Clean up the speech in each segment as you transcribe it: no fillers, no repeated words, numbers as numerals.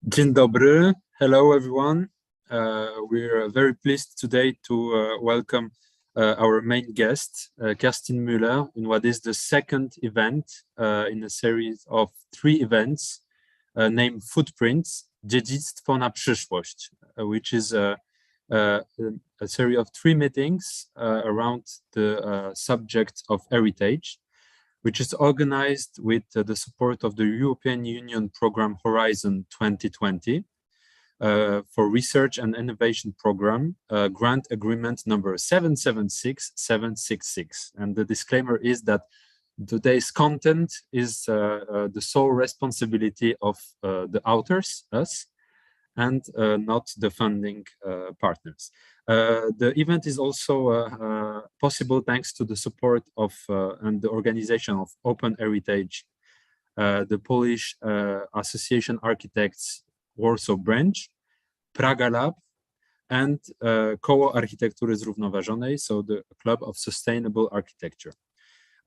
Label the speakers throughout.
Speaker 1: Dzień dobry. Hello, everyone. We're very pleased today to welcome our main guest, Kerstin Müller, in what is the second event in a series of 3 events named Footprints, dziedzictwo na przyszłość, which is a series of 3 meetings around the subject of heritage, which is organized with the support of the European Union program Horizon 2020 for Research and Innovation Program, grant agreement number 776766. And the disclaimer is that today's content is the sole responsibility of the authors, us, and not the funding partners. The event is also possible thanks to the support of and the organization of Open Heritage, the Polish Association Architects Warsaw Branch, Praga Lab, and Koło Architektury Zrównoważonej, so the Club of Sustainable Architecture.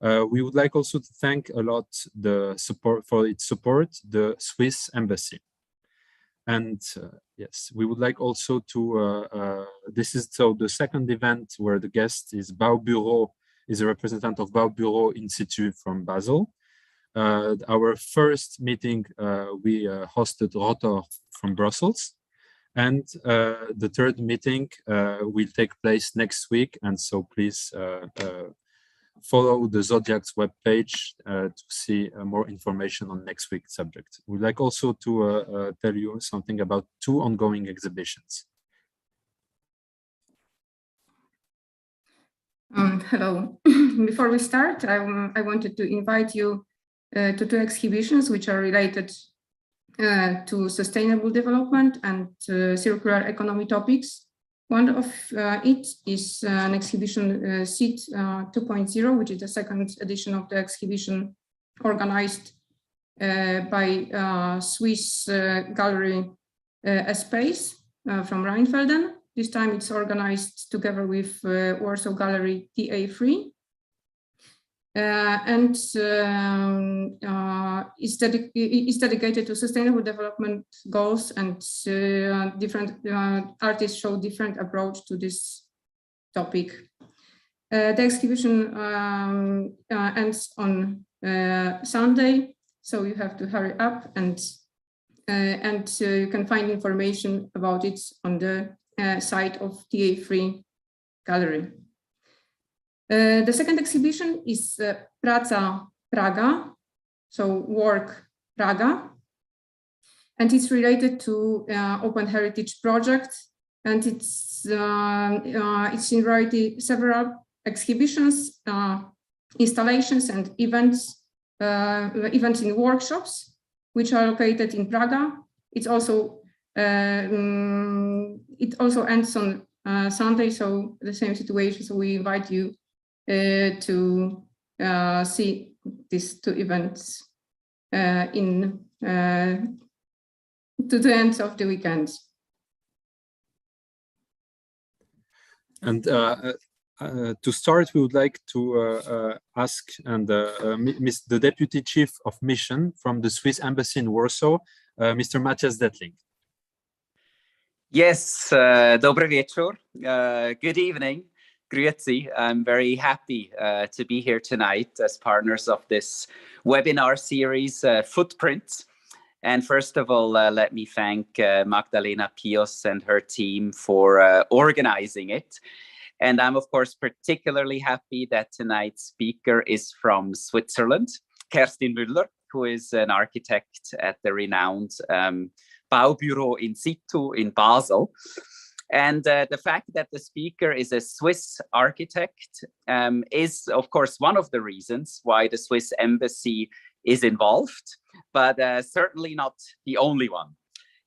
Speaker 1: We would like also to thank a lot the the Swiss Embassy. And yes, we would like also to, this is so the second event where the guest is Baubüro, is a representative of Baubüro in situ from Basel. Our first meeting, we hosted Rotor from Brussels. And the third meeting will take place next week. And so please follow the Zodiac's webpage to see more information on next week's subject. We'd like also to tell you something about 2 ongoing exhibitions.
Speaker 2: Hello. Before we start, I wanted to invite you to 2 exhibitions which are related to sustainable development and circular economy topics. One of it is an exhibition, SIT 2.0, which is the second edition of the exhibition organized by Swiss gallery Space from Rheinfelden. This time it's organized together with Warsaw Gallery TA3. And it's dedicated to sustainable development goals, and different artists show different approach to this topic. The exhibition ends on Sunday, so you have to hurry up, and you can find information about it on the site of TA3 Gallery. The second exhibition is Praca Praga, so work Praga, and it's related to Open Heritage project, and it's in variety several exhibitions, installations, and events in workshops, which are located in Praga. It also ends on Sunday, so the same situation. So we invite you to see these 2 events to the end of the weekend.
Speaker 1: And to start, we would like to ask the Deputy Chief of Mission from the Swiss Embassy in Warsaw, Mr. Matthias Dettling.
Speaker 3: Yes, dobry wieczór, good evening. Grüezi. I'm very happy to be here tonight as partners of this webinar series, Footprints. And first of all, let me thank Magdalena Pios and her team for organizing it. And I'm, of course, particularly happy that tonight's speaker is from Switzerland, Kerstin Müller, who is an architect at the renowned Baubüro in situ in Basel. And the fact that the speaker is a Swiss architect is, of course, one of the reasons why the Swiss Embassy is involved, but certainly not the only one,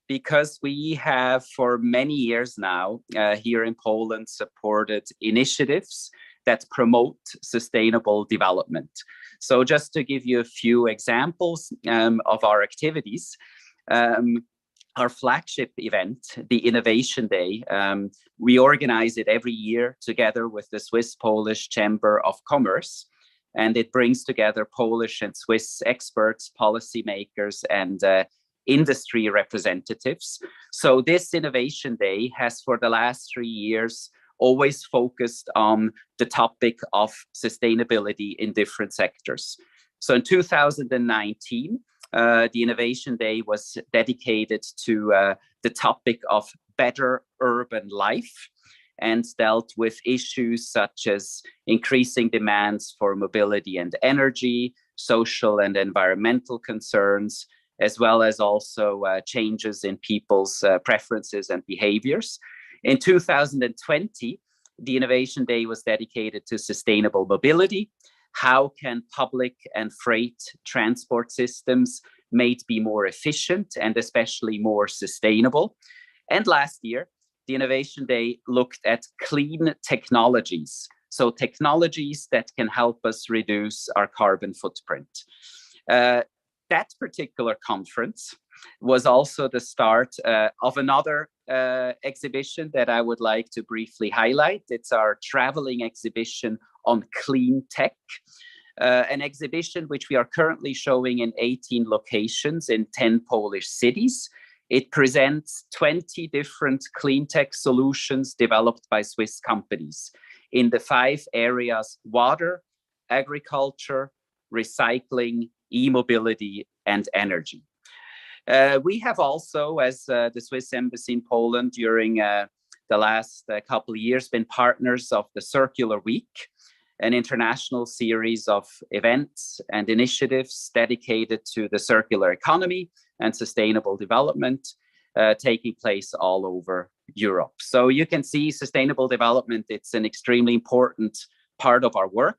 Speaker 3: because we have for many years now here in Poland supported initiatives that promote sustainable development. So just to give you a few examples of our activities, our flagship event, the Innovation Day, we organize it every year together with the Swiss-Polish Chamber of Commerce. And it brings together Polish and Swiss experts, policymakers, and industry representatives. So this Innovation Day has for the last 3 years always focused on the topic of sustainability in different sectors. So in 2019, the Innovation Day was dedicated to the topic of better urban life and dealt with issues such as increasing demands for mobility and energy, social and environmental concerns, as well as also changes in people's preferences and behaviors. In 2020, the Innovation Day was dedicated to sustainable mobility. How can public and freight transport systems made be more efficient and especially more sustainable? And last year, the Innovation Day looked at clean technologies. So technologies that can help us reduce our carbon footprint. That particular conference was also the start of another exhibition that I would like to briefly highlight. It's our traveling exhibition on clean tech, an exhibition which we are currently showing in 18 locations in 10 Polish cities. It presents 20 different clean tech solutions developed by Swiss companies in the 5 areas: water, agriculture, recycling, e-mobility, and energy. We have also, as the Swiss Embassy in Poland, during the last couple of years, been partners of the Circular Week, an international series of events and initiatives dedicated to the circular economy and sustainable development, taking place all over Europe. So you can see sustainable development, it's an extremely important part of our work.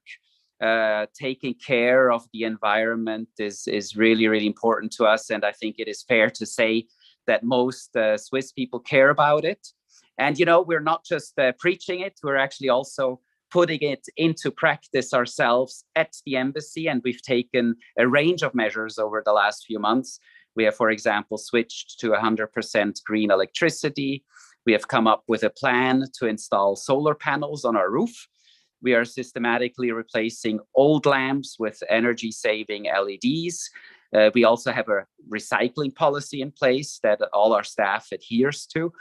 Speaker 3: Taking care of the environment is really, really important to us. And I think it is fair to say that most Swiss people care about it. And, you know, we're not just preaching it, we're actually also putting it into practice ourselves at the embassy. And we've taken a range of measures over the last few months. We have, for example, switched to 100% green electricity. We have come up with a plan to install solar panels on our roof. We are systematically replacing old lamps with energy-saving LEDs. We also have a recycling policy in place that all our staff adheres to.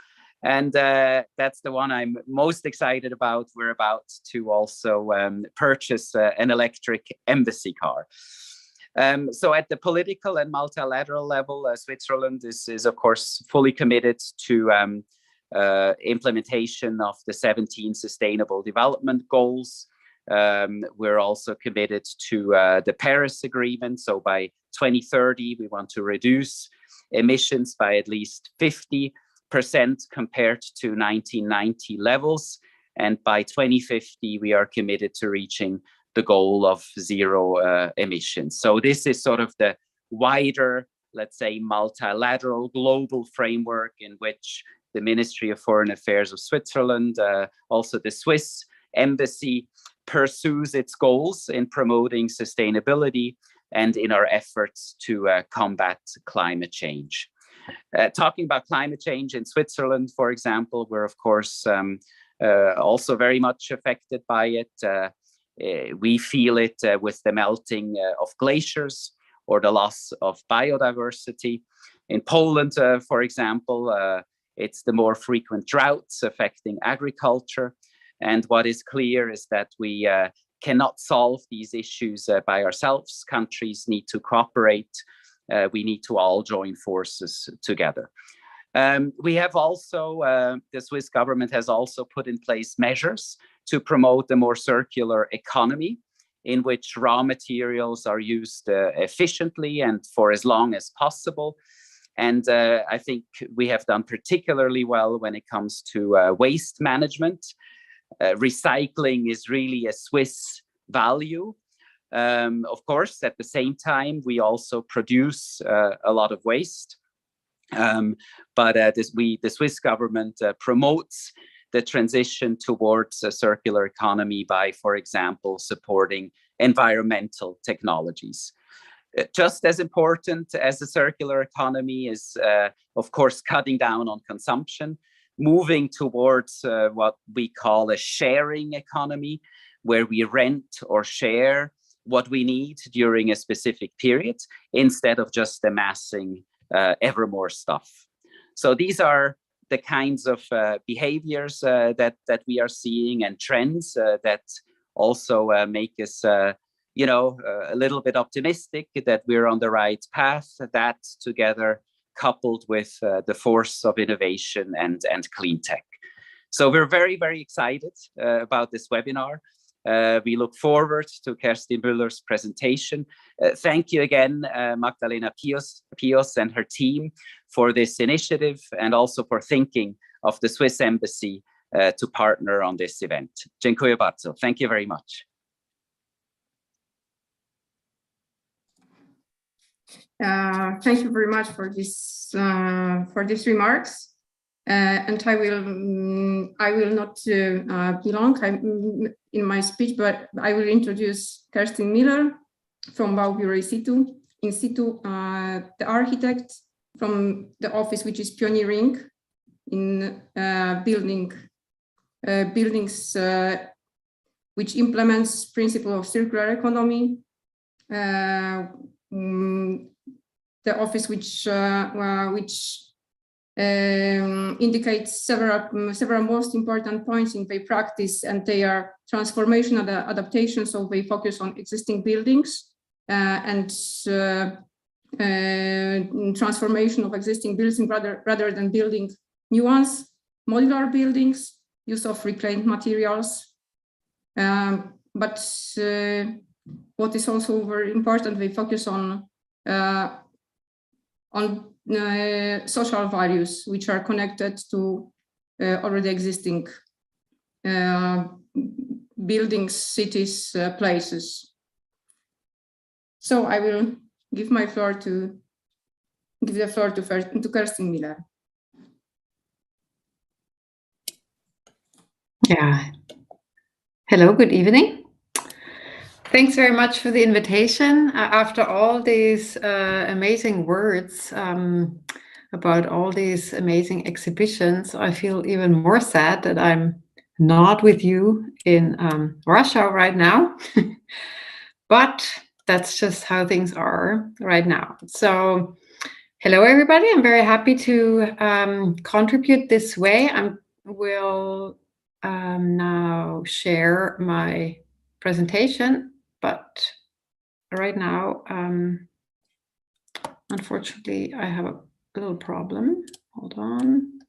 Speaker 3: And that's the one I'm most excited about. We're about to also purchase an electric embassy car. So at the political and multilateral level, Switzerland is of course fully committed to implementation of the 17 Sustainable Development Goals. We're also committed to the Paris Agreement. So by 2030, we want to reduce emissions by at least 50% compared to 1990 levels. And by 2050, we are committed to reaching the goal of zero emissions. So this is sort of the wider, let's say, multilateral global framework in which the Ministry of Foreign Affairs of Switzerland, also the Swiss Embassy, pursues its goals in promoting sustainability and in our efforts to combat climate change. Talking about climate change in Switzerland, for example, we're of course also very much affected by it. We feel it with the melting of glaciers or the loss of biodiversity. In Poland, for example, it's the more frequent droughts affecting agriculture. And what is clear is that we cannot solve these issues by ourselves. Countries need to cooperate. We need to all join forces together. We have also, the Swiss government has also put in place measures to promote a more circular economy in which raw materials are used efficiently and for as long as possible. And I think we have done particularly well when it comes to waste management. Recycling is really a Swiss value. Of course, at the same time, we also produce a lot of waste. But the Swiss government promotes the transition towards a circular economy by, for example, supporting environmental technologies. Just as important as the circular economy is, of course, cutting down on consumption, moving towards what we call a sharing economy, where we rent or share what we need during a specific period, instead of just amassing ever more stuff. So these are the kinds of behaviors that we are seeing, and trends that also make us, you know, a little bit optimistic that we're on the right path. That together, coupled with the force of innovation and clean tech. So we're very, very excited about this webinar. We look forward to Kerstin Müller's presentation. Thank you again, Magdalena Pios and her team for this initiative, and also for thinking of the Swiss Embassy to partner on this event. Dziękuję bardzo. Thank you very much.
Speaker 2: Thank you very much for these remarks. And I will not be long in my speech, but I will introduce Kerstin Müller from Baubüro in situ, the architect from the office which is pioneering in buildings which implements principle of circular economy. The office which indicates several most important points in their practice, and they are transformation and adaptation. So they focus on existing buildings and transformation of existing buildings rather than building new ones, modular buildings, use of reclaimed materials. But what is also very important, they focus on social values which are connected to already existing buildings, cities, places. So I will give the floor to Kerstin Müller.
Speaker 4: Yeah. Hello, good evening. Thanks very much for the invitation. After all these amazing words about all these amazing exhibitions, I feel even more sad that I'm not with you in Russia right now. But that's just how things are right now. So hello, everybody. I'm very happy to contribute this way. I will now share my presentation. But right now, unfortunately, I have a little problem. Hold on.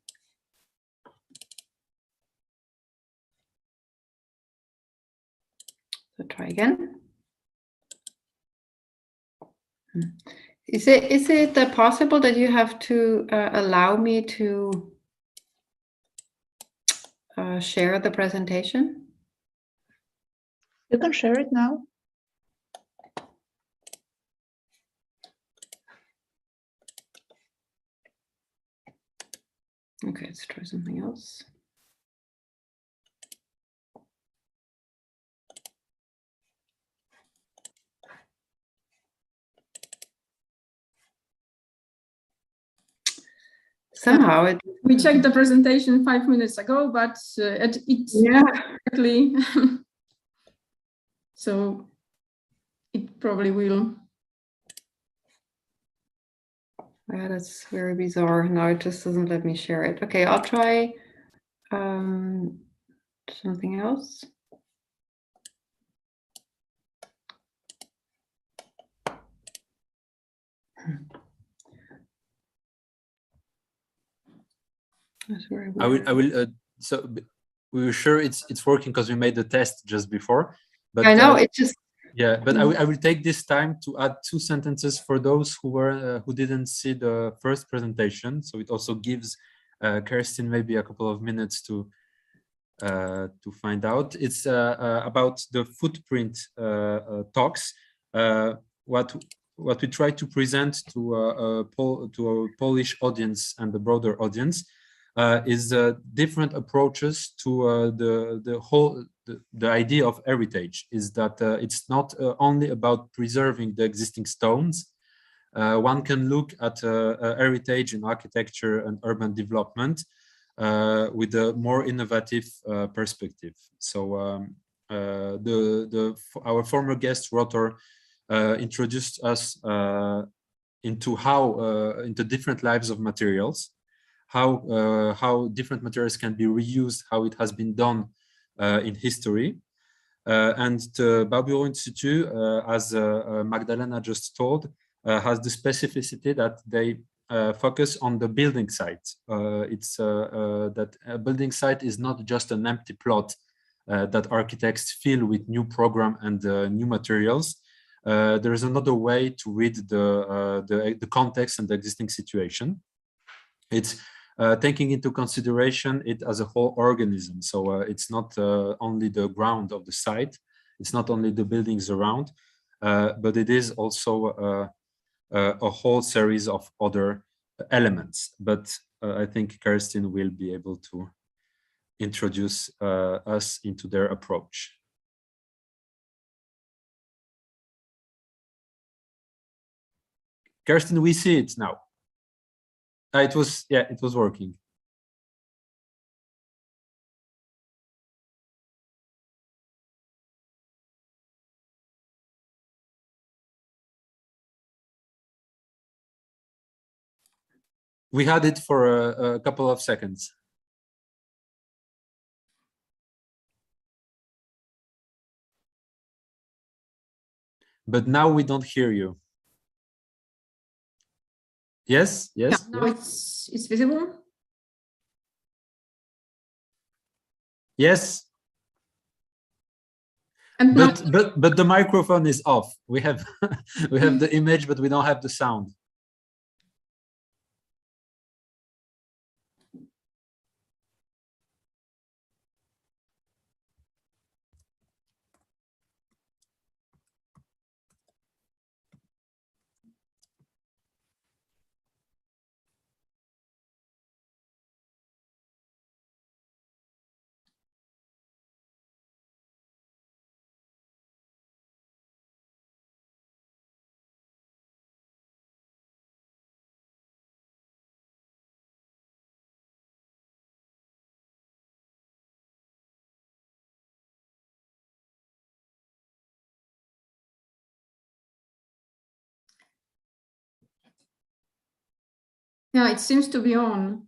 Speaker 4: So try again. Is it possible that you have to allow me to share the presentation?
Speaker 5: You can share it now.
Speaker 4: Okay, let's try something else. Somehow
Speaker 2: we checked the presentation 5 minutes ago, but it's exactly so it probably will.
Speaker 4: Yeah, that's very bizarre. No, it just doesn't let me share it. Okay, I'll try something else. That's very weird.
Speaker 1: I will. So we were sure it's working because we made the test just before. But
Speaker 4: I know it just.
Speaker 1: Yeah, but I will take this time to add 2 sentences for those who didn't see the first presentation. So it also gives Kerstin maybe a couple of minutes to find out. It's about the footprint talks. What we try to present to a Polish audience and the broader audience is different approaches to the idea of heritage. Is that it's not only about preserving the existing stones. One can look at heritage in architecture and urban development with a more innovative perspective. So our former guest Rotor introduced us into into different lives of materials, how different materials can be reused, how it has been done in history. And the Baubüro Institute, as Magdalena just told, has the specificity that they focus on the building site. It's that a building site is not just an empty plot that architects fill with new program and new materials. There is another way to read the context and the existing situation. It's taking into consideration it as a whole organism. So it's not only the ground of the site, it's not only the buildings around, but it is also a whole series of other elements. But I think Kerstin will be able to introduce us into their approach. Kerstin, we see it now. It was working. We had it for a couple of seconds. But now we don't hear you. Yes, yes.
Speaker 2: Yeah, now it's visible.
Speaker 1: Yes.
Speaker 2: And
Speaker 1: but the microphone is off. We have we have the image, but we don't have the sound.
Speaker 2: yeah, it seems to be on.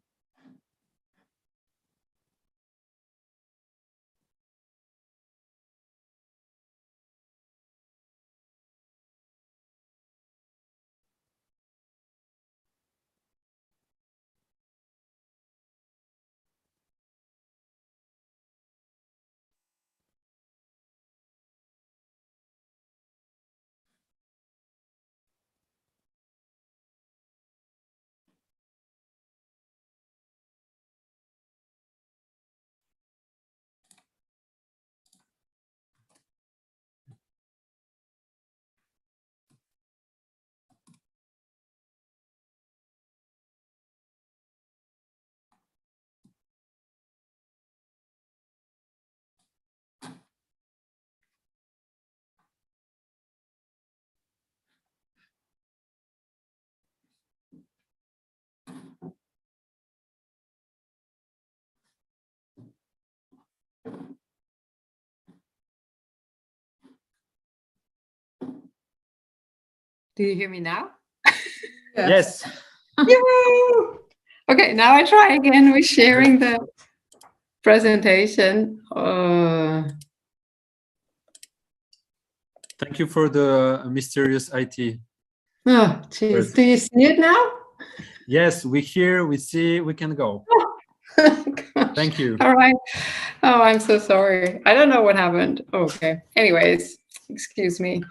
Speaker 4: Do you hear me now?
Speaker 1: Yes.
Speaker 4: Yoo-hoo! Okay, now I try again with sharing the presentation.
Speaker 1: Thank you for the mysterious IT.
Speaker 4: Oh, geez. Do you see it now?
Speaker 1: Yes, we hear, we see, we can go.
Speaker 4: Gosh.
Speaker 1: Thank you.
Speaker 4: All right. Oh, I'm so sorry. I don't know what happened. Okay. Anyways, excuse me.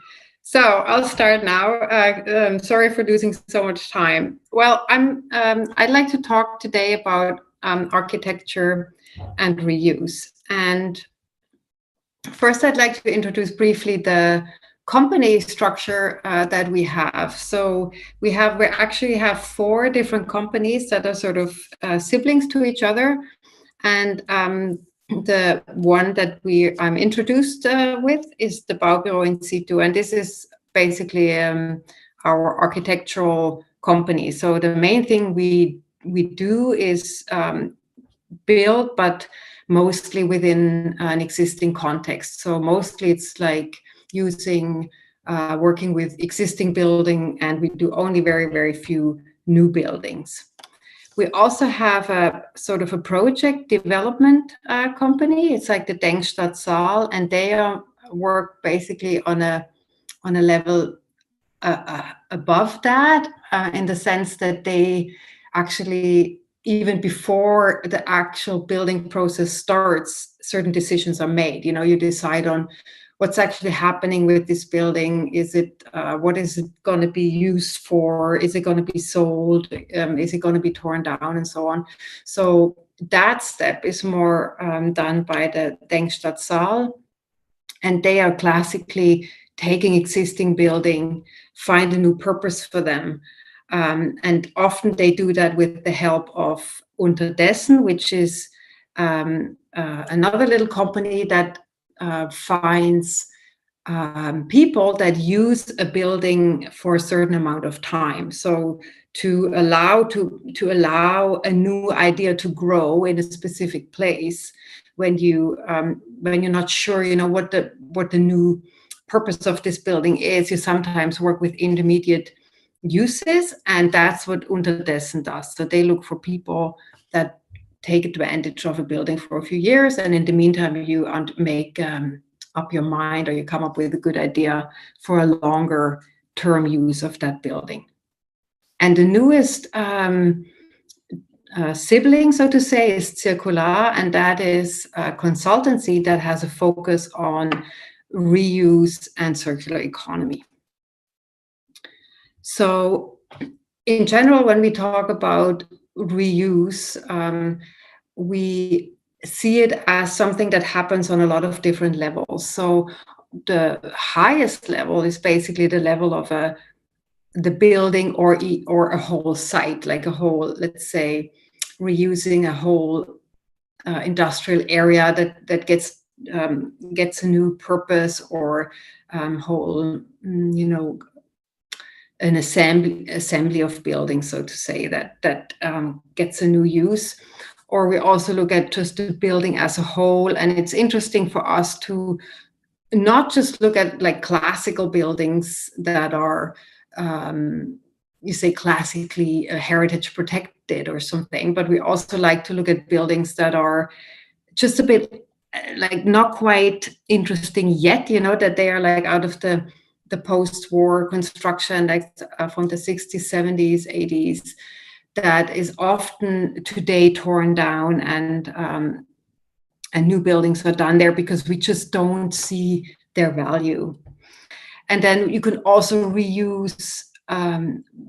Speaker 4: So I'll start now. I'm sorry for losing so much time. Well, I'd like to talk today about architecture and reuse. And first, I'd like to introduce briefly the company structure that we have. So we actually have 4 different companies that are sort of siblings to each other. And the one that I'm introduced with is the Baubüro in situ, and this is basically our architectural company. So the main thing we do is build, but mostly within an existing context. So mostly it's like using working with existing building, and we do only very, very few new buildings. We also have a sort of a project development company. It's like the Denkstadtsaal, and they work basically on a level above that, in the sense that they actually, even before the actual building process starts, certain decisions are made. You know, you decide on what's actually happening with this building. Is it, what is it going to be used for? Is it going to be sold? Is it going to be torn down, and so on? So that step is more done by the Denkstadtsaal, and they are classically taking existing building, find a new purpose for them. And often they do that with the help of Unterdessen, which is another little company that finds people that use a building for a certain amount of time. So to allow a new idea to grow in a specific place, when you're not sure, you know, what the new purpose of this building is, you sometimes work with intermediate uses, and that's what Unterdessen does. So they look for people that take advantage of a building for a few years, and in the meantime you make up your mind, or you come up with a good idea for a longer term use of that building. And the newest sibling, so to say, is Cyrkular, and that is a consultancy that has a focus on reuse and circular economy. So in general, when we talk about reuse, we see it as something that happens on a lot of different levels. So the highest level is basically the level of the building or a whole site, like a whole, let's say, reusing a whole industrial area that gets a new purpose, or whole, you know, an assembly of buildings, so to say, that gets a new use. Or we also look at just the building as a whole, and it's interesting for us to not just look at like classical buildings that are, you say, classically heritage protected or something, but we also like to look at buildings that are just a bit like not quite interesting yet, you know, that they are like out of the post-war construction, like from the 60s, 70s, 80s, that is often today torn down, and new buildings are done there because we just don't see their value. And then you can also reuse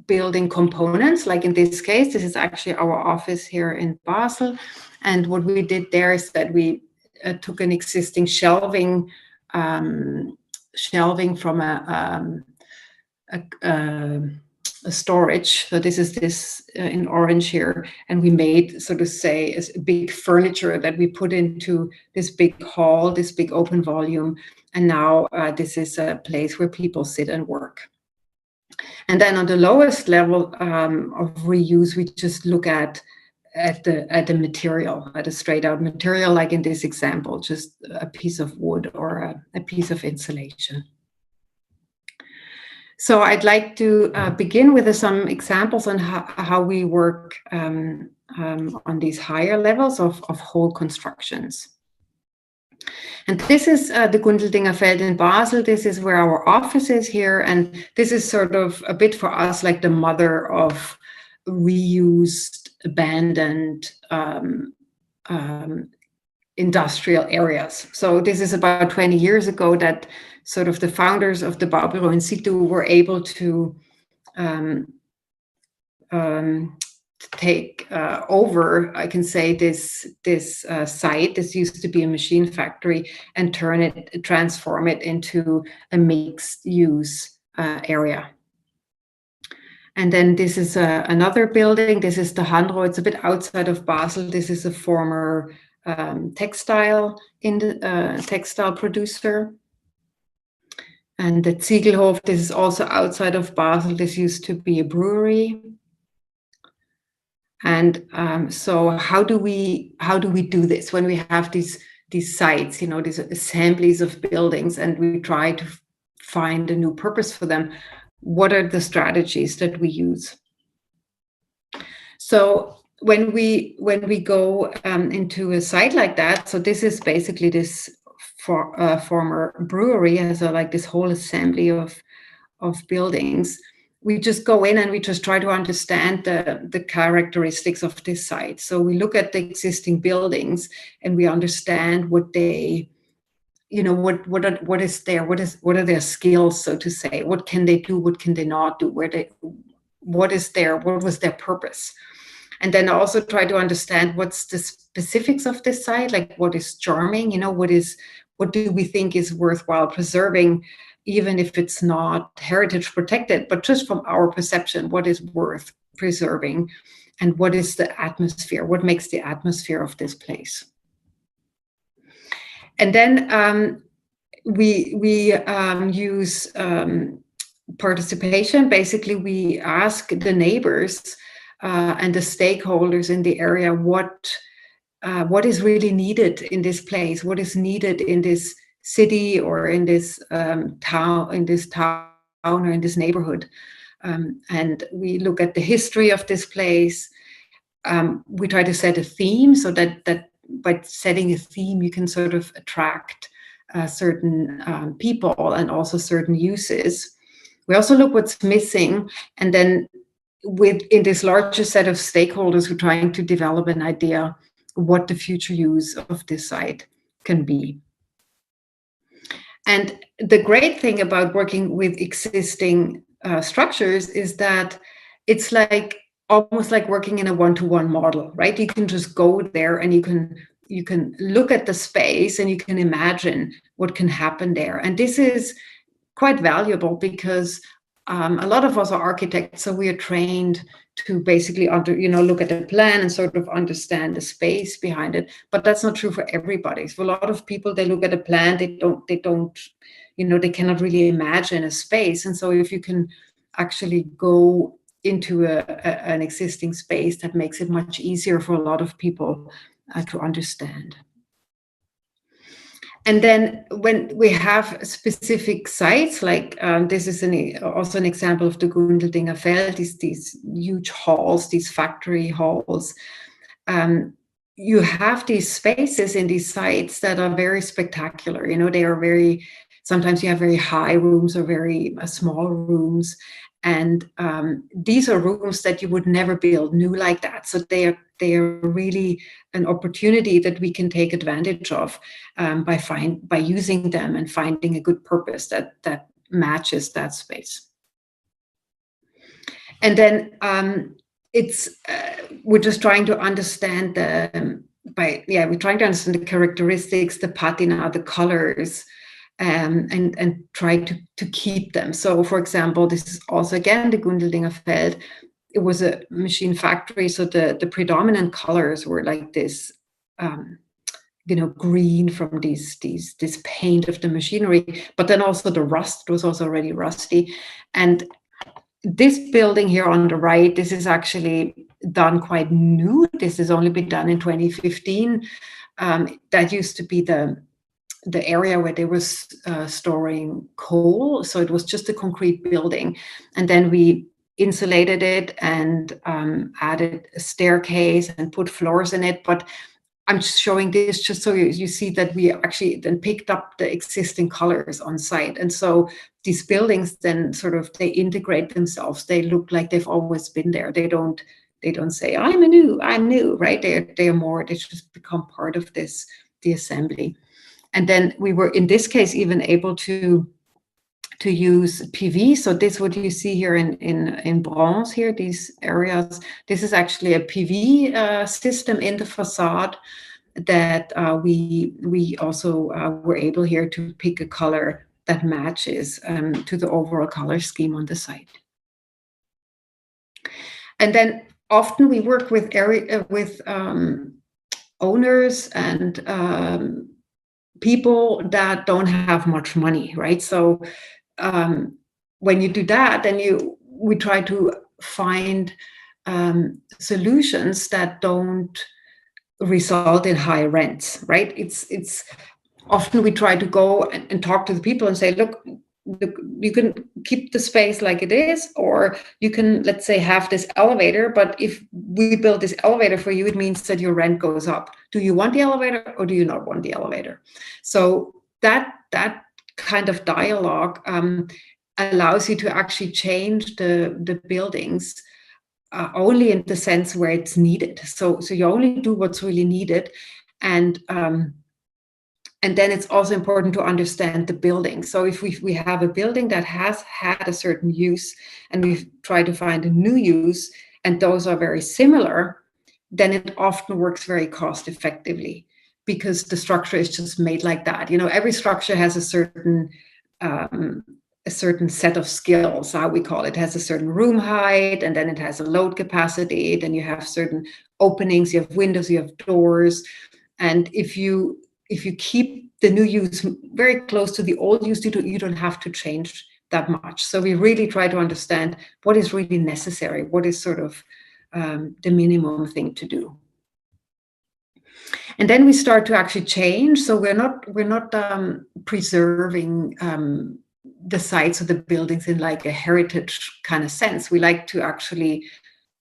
Speaker 4: building components, like in this case, this is actually our office here in Basel. And what we did there is that we took an existing shelving from a storage. So this is this in orange here, and we made, so to say, a big furniture that we put into this big hall, this big open volume, and now this is a place where people sit and work. And then on the lowest level of reuse, we just look at the material, at a straight out material, like in this example, just a piece of wood or a piece of insulation. So I'd like to begin with some examples on how we work on these higher levels of whole constructions. And this is the Gundeldinger Feld in Basel. This is where our office is here. And this is sort of a bit for us like the mother of reused, abandoned industrial areas. So this is about 20 years ago that sort of the founders of the Baubüro in situ were able to take over, I can say, this site. This used to be a machine factory, and transform it into a mixed use area. And then this is another building. This is the Hanro. It's a bit outside of Basel. This is a former textile producer. And the Ziegelhof, this is also outside of Basel. This used to be a brewery. And so how do we do this when we have these sites, you know, these assemblies of buildings, and we try find a new purpose for them, what are the strategies that we use? So when we go into a site like that, so this is basically this former brewery, has like this whole assembly of buildings. We just go in and we just try to understand the characteristics of this site. So we look at the existing buildings and we understand what they, you know, what is there, what are their skills, so to say, what can they do, what can they not do, what was their purpose. And then also try to understand what's the specifics of this site, like what is charming, you know, what do we think is worthwhile preserving, even if it's not heritage protected, but just from our perception, what is worth preserving, and what is the atmosphere, what makes the atmosphere of this place. And then we use participation. Basically, we ask the neighbors and the stakeholders in the area what is really needed in this place, what is needed in this city or in this town or in this neighborhood. And we look at the history of this place. We try to set a theme, so that by setting a theme, you can sort of attract certain people and also certain uses. We also look what's missing, and then in this larger set of stakeholders, we're trying to develop an idea what the future use of this site can be. And the great thing about working with existing structures is that it's like almost like working in a one-to-one model, right? You can just go there and you can look at the space and you can imagine what can happen there. And this is quite valuable because a lot of us are architects, so we are trained to basically look at the plan and sort of understand the space behind it. But that's not true for everybody. For a lot of people, they look at a plan, they cannot really imagine a space. And so if you can actually go into an existing space, that makes it much easier for a lot of people to understand. And then when we have specific sites, like this is also an example of the Gundeldinger Feld, these huge halls, these factory halls. You have these spaces in these sites that are very spectacular. You know, they are sometimes you have very high rooms or very small rooms. And these are rooms that you would never build new like that. So they are really an opportunity that we can take advantage of by using them and finding a good purpose that matches that space. And then we're just trying to understand we're trying to understand the characteristics, the patina, the colors. And try to keep them. So, for example, this is also again the Gundeldinger Feld. It was a machine factory, so the predominant colors were like this, green from this paint of the machinery. But then also the rust was also already rusty. And this building here on the right, this is actually done quite new. This has only been done in 2015. That used to be the area where they were storing coal. So it was just a concrete building. And then we insulated it and added a staircase and put floors in it. But I'm just showing this just so you see that we actually then picked up the existing colors on site. And so these buildings then they integrate themselves. They look like they've always been there. They don't say, I'm new, right? They just become part of the assembly. And then we were, in this case, even able to use PV. So this, what you see here in bronze here, these areas, this is actually a PV system in the facade that we also were able here to pick a color that matches to the overall color scheme on the site. And then often we work with owners and people that don't have much money, right? So when you do that, then we try to find solutions that don't result in high rents, right? It's often we try to go and talk to the people and say, look, you can keep the space like it is, or you can, let's say, have this elevator, but if we build this elevator for you, it means that your rent goes up. Do you want the elevator or do you not want the elevator? So that kind of dialogue allows you to actually change the buildings only in the sense where it's needed. So you only do what's really needed, and then it's also important to understand the building. So if we have a building that has had a certain use and we try to find a new use, and those are very similar, then it often works very cost effectively because the structure is just made like that. You know, every structure has a certain set of skills, how we call it. It has a certain room height, and then it has a load capacity. Then you have certain openings, you have windows, you have doors. And if you keep the new use very close to the old use, you don't have to change that much. So we really try to understand what is really necessary, what is sort of the minimum thing to do. And then we start to actually change. So we're not preserving the sites of the buildings in like a heritage kind of sense. We like to actually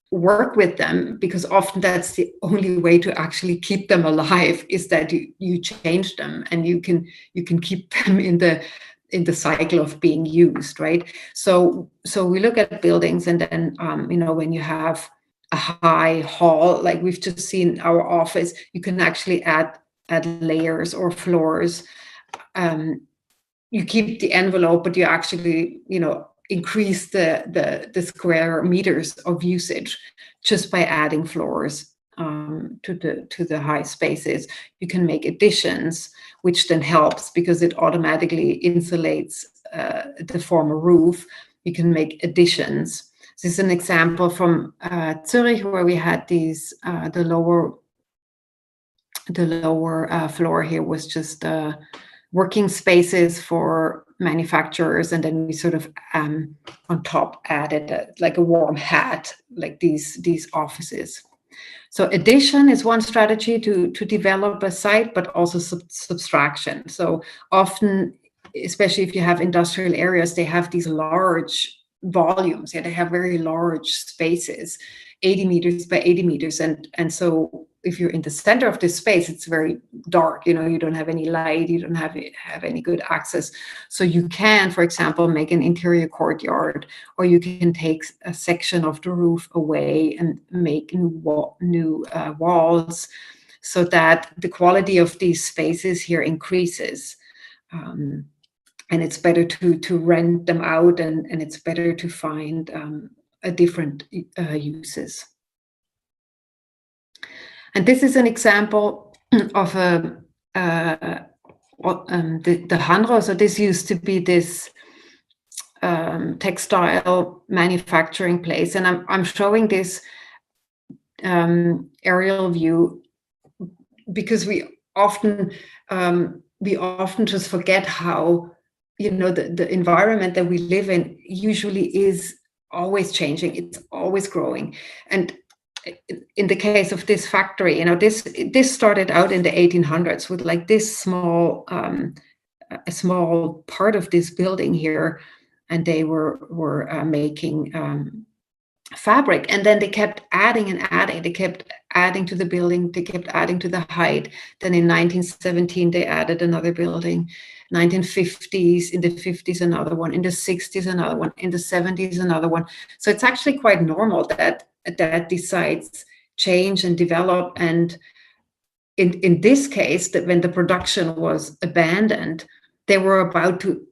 Speaker 4: work with them, because often that's the only way to actually keep them alive, is that you change them and you can keep them in the cycle of being used, right? So we look at buildings, and then when you have a high hall, like we've just seen our office, you can actually add layers or floors. You keep the envelope, but you actually increase the square meters of usage just by adding floors to the high spaces. You can make additions, which then helps because it automatically insulates the former roof. You can make additions. This is an example from Zurich, where we had these the lower floor here was just working spaces for manufacturers, and then we sort of on top added like a warm hat, like these offices. So addition is one strategy to develop a site, but also subtraction. So often, especially if you have industrial areas, they have these large volumes. They have very large spaces, 80 meters by 80 meters, and so if you're in the center of this space, it's very dark. You don't have any light, you don't have any good access. So you can, for example, make an interior courtyard, or you can take a section of the roof away and make new walls, so that the quality of these spaces here increases. And it's better to rent them out, and it's better to find a different uses. And this is an example of the Hanro. So this used to be this textile manufacturing place, and I'm showing this aerial view because we often just forget how the environment that we live in usually is always changing. It's always growing. And in the case of this factory, this started out in the 1800s with like this small a small part of this building here, and they were making fabric, and then they kept adding and adding. They kept adding to the building, they kept adding to the height. Then in 1917 they added another building, 1950s, in the 50s another one, in the 60s another one, in the 70s another one. So it's actually quite normal that these sites change and develop. And in this case, that when the production was abandoned, they were about to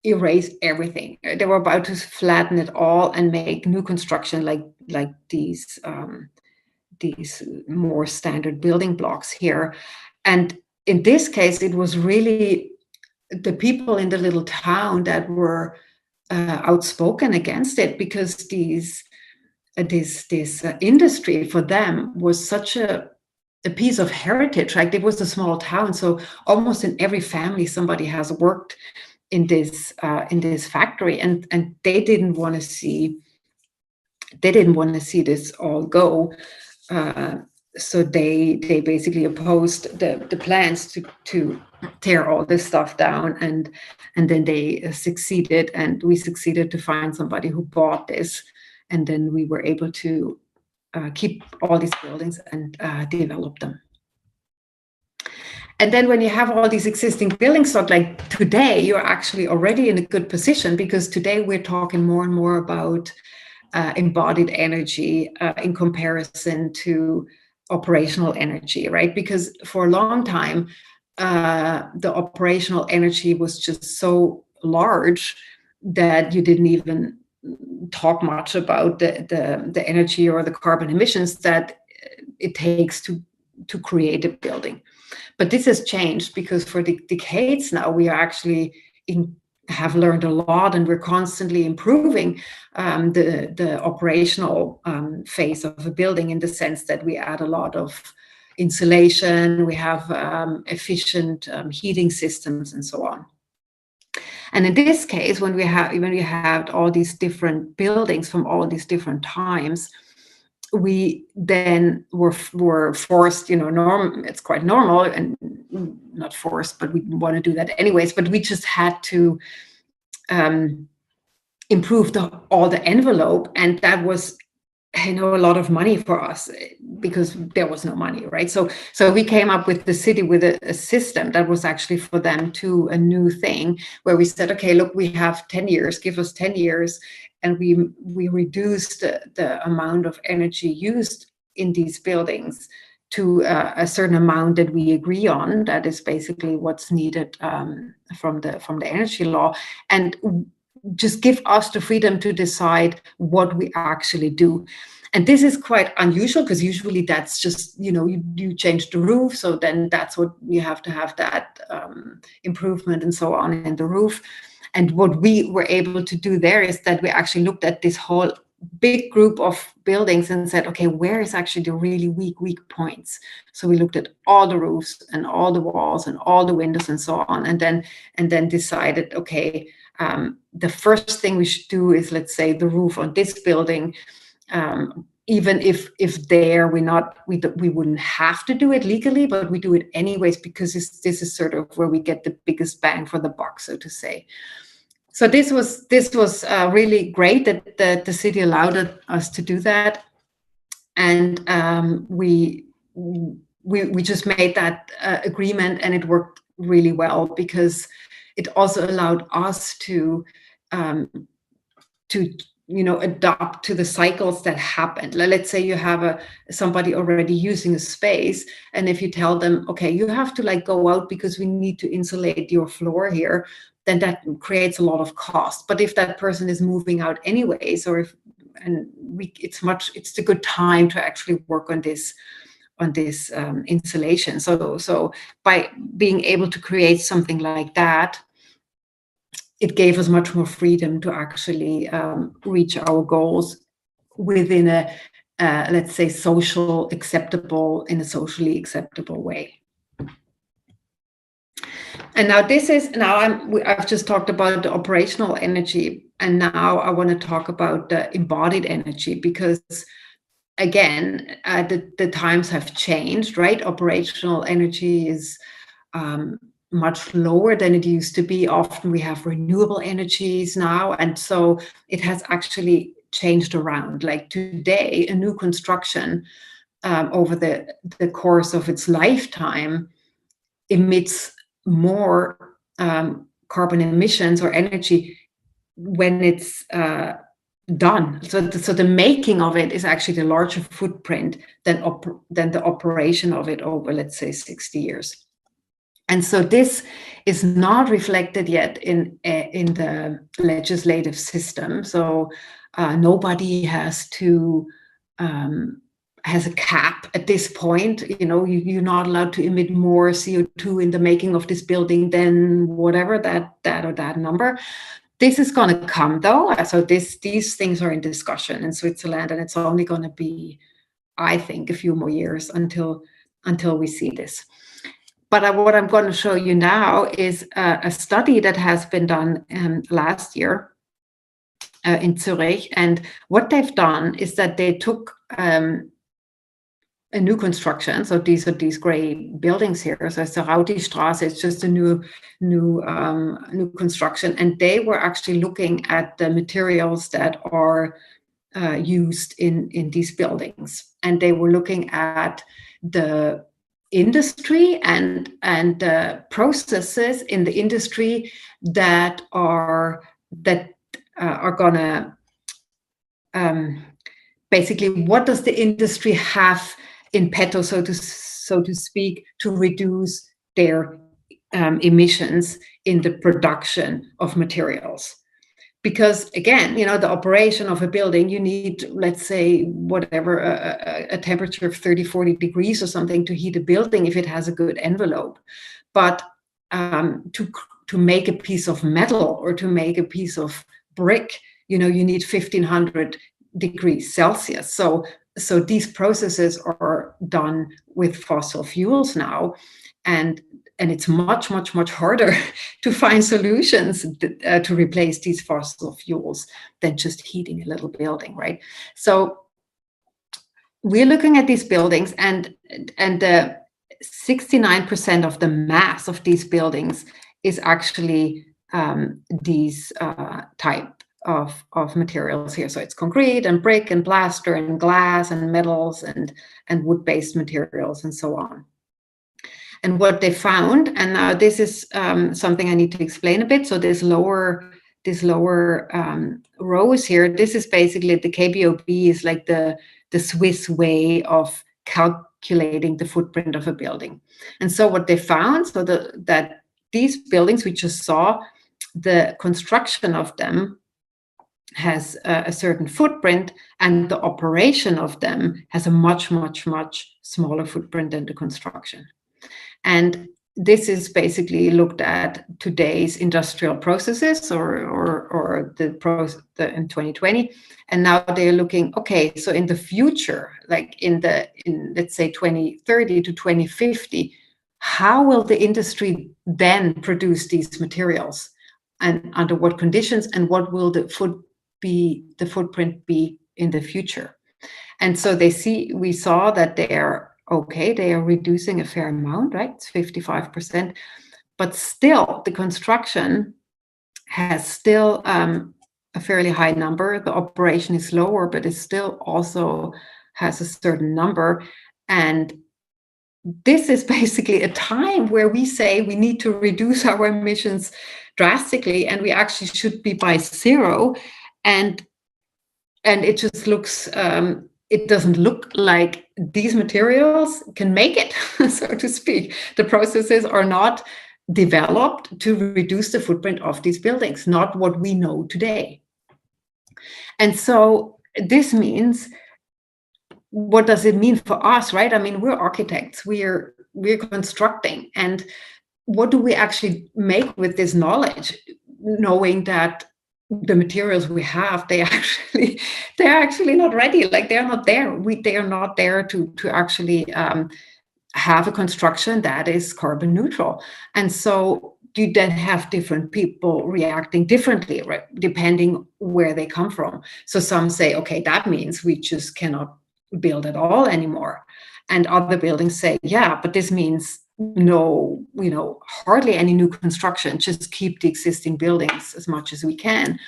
Speaker 4: erase everything. They were about to flatten it all and make new construction like these more standard building blocks here. And in this case, it was really the people in the little town that were outspoken against it, because this industry for them was such a piece of heritage. Like, it was a small town, so almost in every family somebody has worked in this factory, and they didn't want to see this all go. So they basically opposed the plans to tear all this stuff down, and then they succeeded, and we succeeded to find somebody who bought this, and then we were able to keep all these buildings and develop them. And then when you have all these existing buildings, so like today, you're actually already in a good position, because today we're talking more and more about embodied energy in comparison to operational energy, right? Because for a long time, the operational energy was just so large that you didn't even talk much about the energy or the carbon emissions that it takes to create a building. But this has changed, because for decades now, we are actually have learned a lot, and we're constantly improving the operational phase of a building, in the sense that we add a lot of insulation, we have efficient heating systems, and so on. And in this case, when we had all these different buildings from all these different times, we then were forced, it's quite normal and not forced, but we want to do that anyways, but we just had to improve all the envelope, and that was a lot of money for us, because there was no money, right? So we came up with the city with a system that was actually for them to a new thing, where we said, okay, look, we have 10 years, give us 10 years. And we reduced the amount of energy used in these buildings to a certain amount that we agree on. That is basically what's needed from the energy law, and just give us the freedom to decide what we actually do. And this is quite unusual, because usually that's just, you change the roof, so then that's what you have to have, that improvement and so on in the roof. And what we were able to do there is that we actually looked at this whole big group of buildings and said, okay, where is actually the really weak points? So we looked at all the roofs and all the walls and all the windows and so on, and then decided, okay, the first thing we should do is, let's say, the roof on this building. Even if there we wouldn't have to do it legally, but we do it anyways, because this is sort of where we get the biggest bang for the buck, so to say. So this was really great that the city allowed us to do that, and we just made that agreement, and it worked really well, because it also allowed us to adapt to the cycles that happen. Let's say you have somebody already using a space, and if you tell them, okay, you have to go out because we need to insulate your floor here, then that creates a lot of cost. But if that person is moving out anyways, it's a good time to actually work on this insulation. So by being able to create something like that, it gave us much more freedom to actually reach our goals within let's say, socially acceptable way. And now I've just talked about the operational energy, and now I want to talk about the embodied energy, because again, the times have changed, right? Operational energy is much lower than it used to be. Often we have renewable energies now, and so it has actually changed around. Like today, a new construction over the course of its lifetime emits more carbon emissions or energy when it's done. So the making of it is actually the larger footprint than the operation of it over, let's say, 60 years. And so this is not reflected yet in the legislative system. So nobody has a cap at this point. You're not allowed to emit more CO2 in the making of this building than whatever that number. This is going to come though. So these things are in discussion in Switzerland, and it's only going to be, I think, a few more years until we see this. But what I'm going to show you now is a study that has been done last year in Zurich. And what they've done is that they took a a new construction. So these are these gray buildings here. So it's the Rauti-Straße. It's just a new construction, and they were actually looking at the materials that are used in these buildings, and they were looking at the industry and processes in the industry that are gonna basically, what does the industry have in petto, so to speak, to reduce their emissions in the production of materials. Because again, the operation of a building, you need, let's say, whatever, a temperature of 30, 40 degrees or something to heat a building if it has a good envelope. But to make a piece of metal or to make a piece of brick, you need 1500 degrees Celsius. So these processes are done with fossil fuels now, and it's much, much, much harder to find solutions to replace these fossil fuels than just heating a little building, right? So we're looking at these buildings, and 69% of the mass of these buildings is actually these type of materials here. So it's concrete and brick and plaster and glass and metals and wood-based materials and so on. And what they found, and now this is something I need to explain a bit. So this lower rows here, this is basically the KBOB is like the Swiss way of calculating the footprint of a building. And so what they found, so that these buildings we just saw, the construction of them has a certain footprint, and the operation of them has a much, much, much smaller footprint than the construction. And this is basically looked at today's industrial processes or in 2020. And now they're looking, okay, so in the future, like in let's say 2030 to 2050, how will the industry then produce these materials, and under what conditions, and what will the footprint be in the future? And so we saw that they are reducing a fair amount, right? It's 55%, but still the construction has still a fairly high number. The operation is lower, but it still also has a certain number. And this is basically a time where we say we need to reduce our emissions drastically, and we actually should be by zero. And it just looks, it doesn't look like these materials can make it, so to speak. The processes are not developed to reduce the footprint of these buildings, not what we know today. And so this means, what does it mean for us, right? I mean, we're architects, we're constructing, and what do we actually make with this knowledge, knowing that the materials we have, they're actually not ready, like they're not there. They are not there to actually have a construction that is carbon neutral. And so you then have different people reacting differently, right, depending where they come from. So some say, okay, that means we just cannot build at all anymore. And other buildings say, yeah, but this means no, hardly any new construction, just keep the existing buildings as much as we can.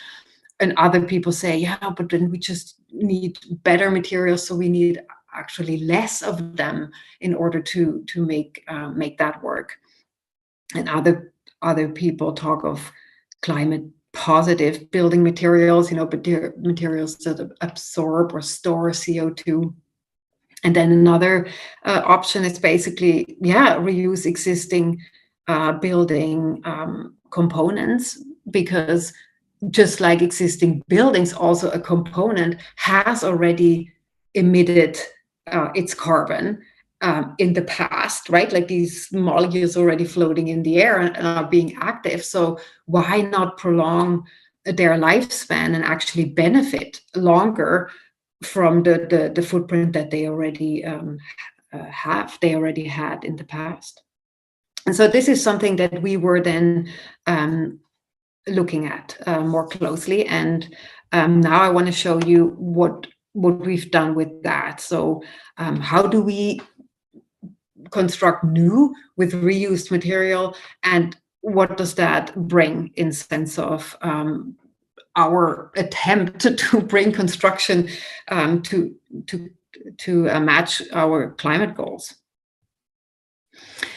Speaker 4: And other people say, yeah, but then we just need better materials, so we need actually less of them in order to make that work. And other people talk of climate positive building materials, materials that absorb or store CO2. And then another option is basically, reuse existing building components, because just like existing buildings, also a component has already emitted its carbon in the past, right? Like these molecules already floating in the air and are being active. So why not prolong their lifespan and actually benefit longer from the footprint that they already they already had in the past? And so this is something that we were then looking at more closely. And now I want to show you what what we've done with that. So how do we construct new with reused material, and what does that bring in sense of our attempt to bring construction to match our climate goals?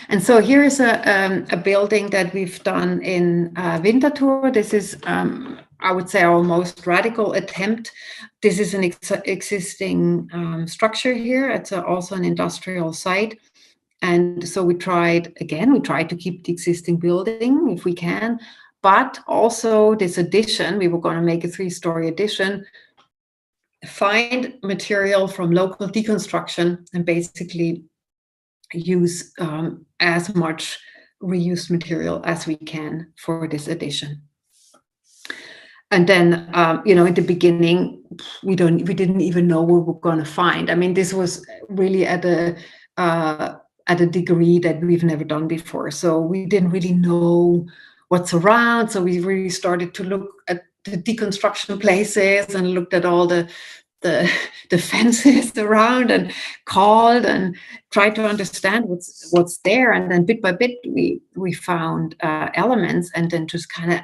Speaker 4: And so here is a building that we've done in Winterthur. This is, I would say, our most radical attempt. This is an existing structure here. It's also an industrial site. And so we tried to keep the existing building if we can, but also this addition, we were going to make a 3-story addition, find material from local deconstruction and basically use as much reused material as we can for this addition. And then, in the beginning, we didn't even know what we were going to find. I mean, this was really at a degree that we've never done before. So we didn't really know what's around. So we really started to look at the deconstruction places and looked at all the fences around and called and tried to understand what's there. And then bit by bit, we found elements, and then just kind of,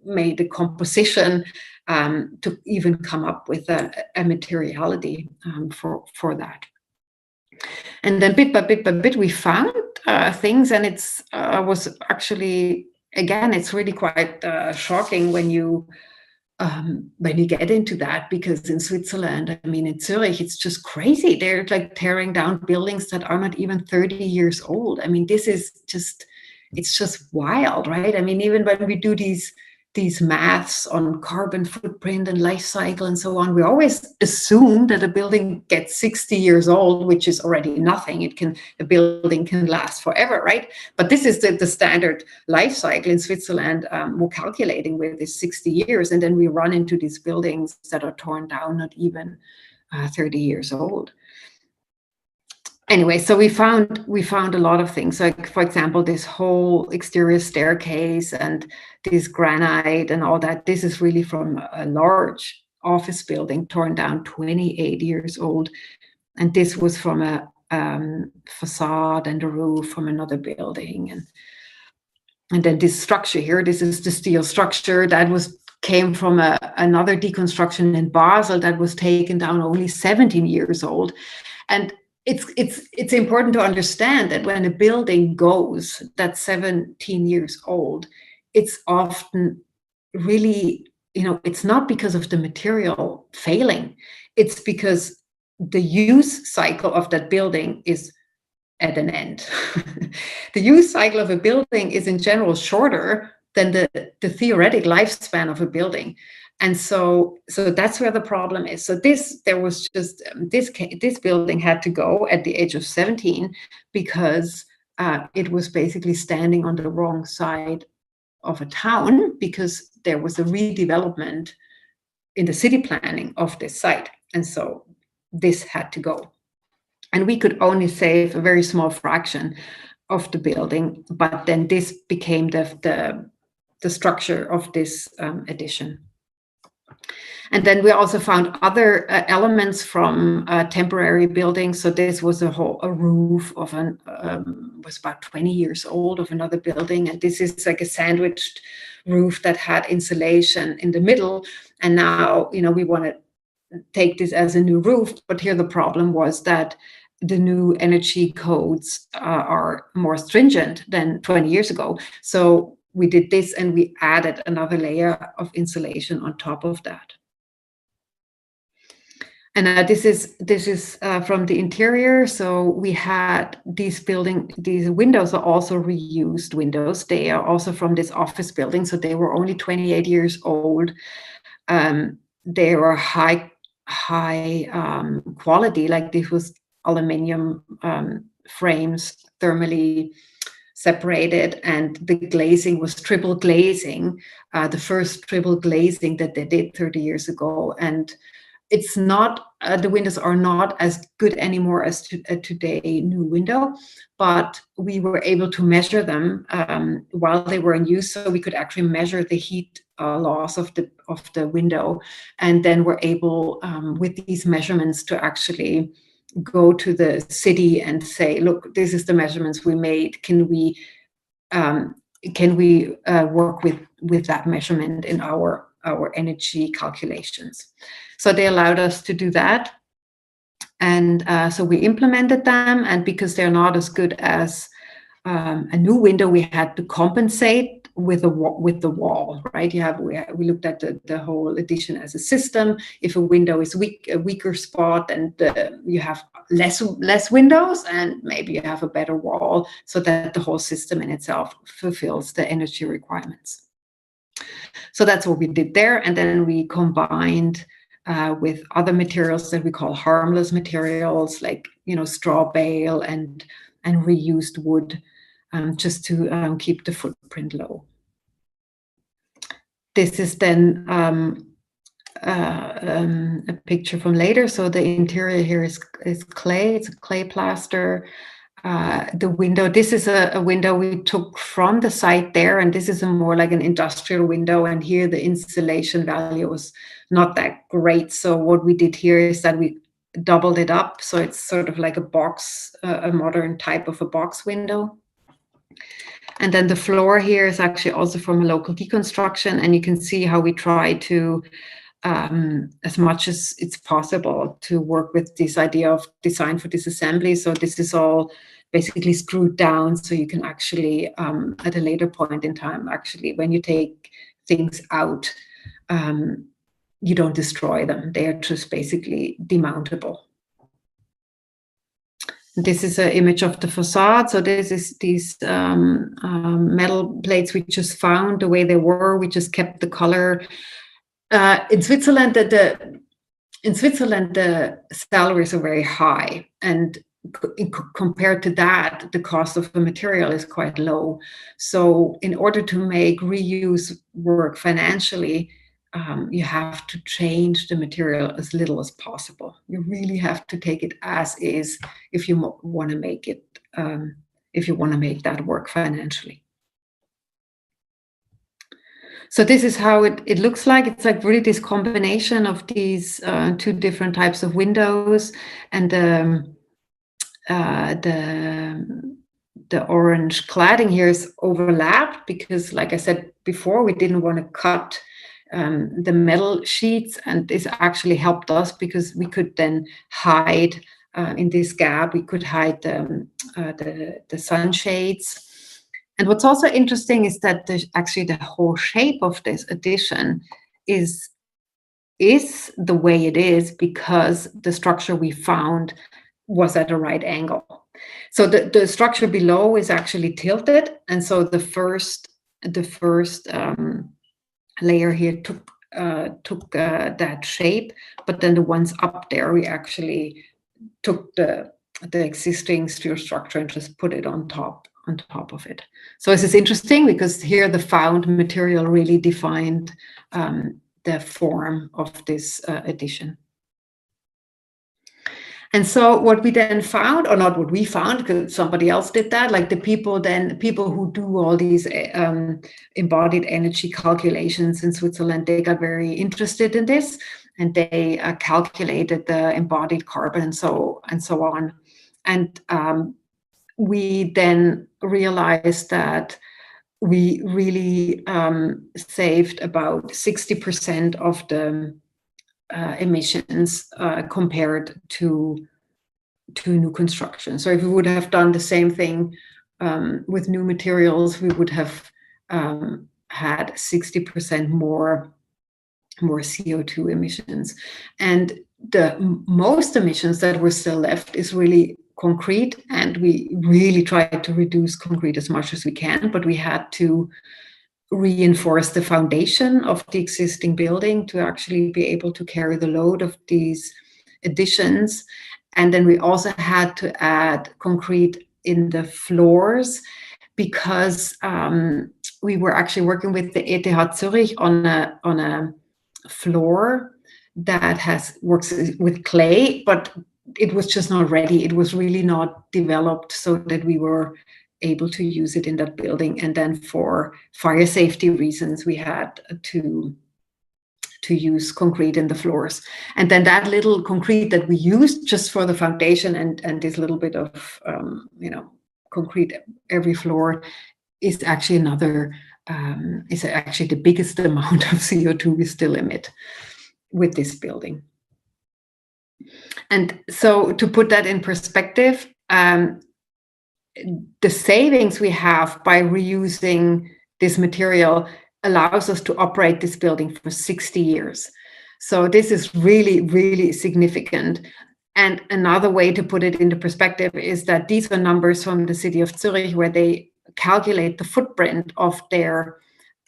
Speaker 4: made a composition to even come up with a materiality for that. And then bit by bit, we found things, and it's was actually, again, it's really quite shocking when you get into that, because in Switzerland, I mean, in Zurich, it's just crazy. They're like tearing down buildings that are not even 30 years old. I mean, this is just, it's just wild, right? I mean, even when we do these maths on carbon footprint and life cycle and so on, we always assume that a building gets 60 years old, which is already nothing. A building can last forever, right? But this is the standard life cycle in Switzerland. We're calculating with is 60 years, and then we run into these buildings that are torn down, not even 30 years old. Anyway, so we found a lot of things. Like, for example, this whole exterior staircase and this granite and all that. This is really from a large office building torn down 28 years old. And this was from a facade and a roof from another building. And then this structure here, this is the steel structure that came from another deconstruction in Basel that was taken down only 17 years old. And it's important to understand that when a building goes that's 17 years old, it's often really, it's not because of the material failing. It's because the use cycle of that building is at an end. The use cycle of a building is in general shorter than the theoretic lifespan of a building. And so that's where the problem is. So this building had to go at the age of 17 because it was basically standing on the wrong side of a town, because there was a redevelopment in the city planning of this site. And so this had to go. And we could only save a very small fraction of the building, but then this became the structure of this addition. And then we also found other elements from temporary buildings. So this was a roof of was about 20 years old of another building. And this is like a sandwiched roof that had insulation in the middle. And now, we want to take this as a new roof. But here the problem was that the new energy codes are more stringent than 20 years ago. So we did this, and we added another layer of insulation on top of that. And this is from the interior. So we had these windows are also reused windows. They are also from this office building. So they were only 28 years old. They were high quality, like this was aluminum frames, thermally separated, and the glazing was triple glazing, the first triple glazing that they did 30 years ago. And it's not, the windows are not as good anymore as today new window, but we were able to measure them while they were in use, so we could actually measure the heat loss of the window, and then we're able with these measurements to actually go to the city and say, look, this is the measurements we made. Can we work with that measurement in our energy calculations? So they allowed us to do that, and so we implemented them. And because they're not as good as a new window, we had to compensate with the wall, right? We looked at the whole edition as a system. If a window is a weaker spot, and you have less windows, and maybe you have a better wall, so that the whole system in itself fulfills the energy requirements. So that's what we did there, and then we combined with other materials that we call harmless materials, like straw bale and reused wood, just to keep the footprint low. This is then a picture from later. So the interior here is clay. It's a clay plaster. The window, this is a window we took from the site there, and this is more like an industrial window, and here the installation value was not that great. So what we did here is that we doubled it up, so it's sort of like a box, a modern type of a box window. And then the floor here is actually also from a local deconstruction, and you can see how we try to, as much as it's possible, to work with this idea of design for disassembly. So this is all basically screwed down, so you can actually, at a later point in time, actually, when you take things out, you don't destroy them. They are just basically demountable. This is an image of the facade. So this is these metal plates we just found the way they were. We just kept the color. In Switzerland, the salaries are very high, and compared to that, the cost of the material is quite low. So in order to make reuse work financially, you have to change the material as little as possible. You really have to take it as is if you want to make it, if you want to make that work financially. So this is how it looks like. It's like really this combination of these two different types of windows, and the orange cladding here is overlapped because, like I said before, we didn't want to cut the metal sheets, and this actually helped us because we could then hide in this gap. We could hide the sunshades. And what's also interesting is that actually the whole shape of this addition is the way it is because the structure we found was at a right angle. So the structure below is actually tilted, and so the first layer here took that shape, but then the ones up there, we actually took the existing steel structure and just put it on top of it. So this is interesting because here the found material really defined the form of this addition. And so what we then found, or not what we found, because somebody else did that, like the people who do all these embodied energy calculations in Switzerland, they got very interested in this, and they calculated the embodied carbon and so on. And we then realized that we really saved about 60% of the emissions compared to new construction. So if we would have done the same thing with new materials, we would have had 60% more CO2 emissions. And the most emissions that were still left is really concrete, and we really tried to reduce concrete as much as we can, but we had to reinforce the foundation of the existing building to actually be able to carry the load of these additions. And then we also had to add concrete in the floors because we were actually working with the ETH Zurich on a floor that works with clay, but it was just not ready. It was really not developed so that we were able to use it in that building. And then for fire safety reasons, we had to use concrete in the floors. And then that little concrete that we used just for the foundation and this little bit of, concrete every floor is actually the biggest amount of CO2 we still emit with this building. And so to put that in perspective, the savings we have by reusing this material allows us to operate this building for 60 years. So this is really, really significant. And another way to put it into perspective is that these are numbers from the city of Zurich, where they calculate the footprint of their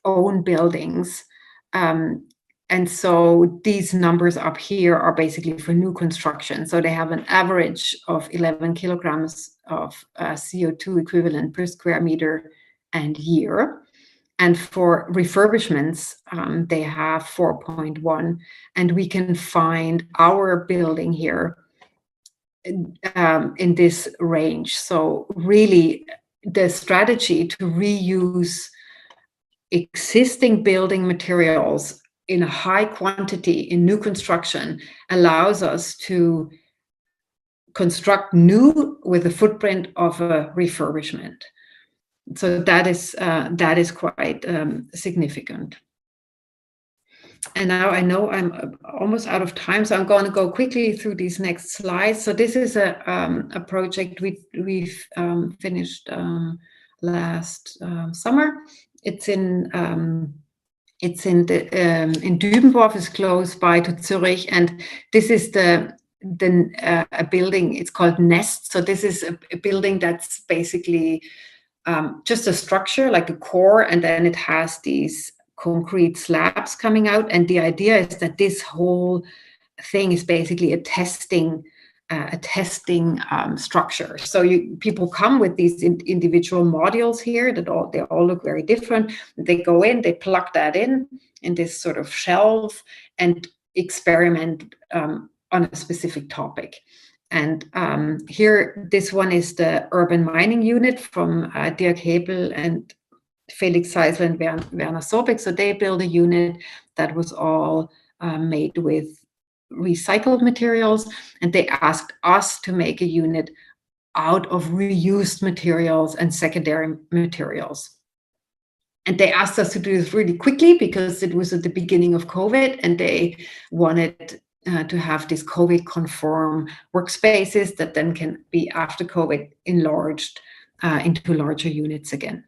Speaker 4: own buildings. And so these numbers up here are basically for new construction. So they have an average of 11 kilograms of CO2 equivalent per square meter and year. And for refurbishments, they have 4.1. And we can find our building here in this range. So really, the strategy to reuse existing building materials in a high quantity in new construction allows us to construct new with a footprint of a refurbishment. So that is quite significant. And now I know I'm almost out of time, so I'm going to go quickly through these next slides. So this is a project we've finished last summer. It's in Dübendorf, is close by to Zurich, and this is a building. It's called Nest. So this is a building that's basically just a structure, like a core, and then it has these concrete slabs coming out. And the idea is that this whole thing is basically a testing structure. So people come with these individual modules here that they all look very different. They go in, they plug that in this sort of shelf and experiment on a specific topic. And here, this one is the urban mining unit from Dirk Hebel and Felix Seisler and Werner Sobek. So they built a unit that was all made with recycled materials, and they asked us to make a unit out of reused materials and secondary materials. And they asked us to do this really quickly because it was at the beginning of COVID, and they wanted to have these COVID-conform workspaces that then can be, after COVID, enlarged into larger units again.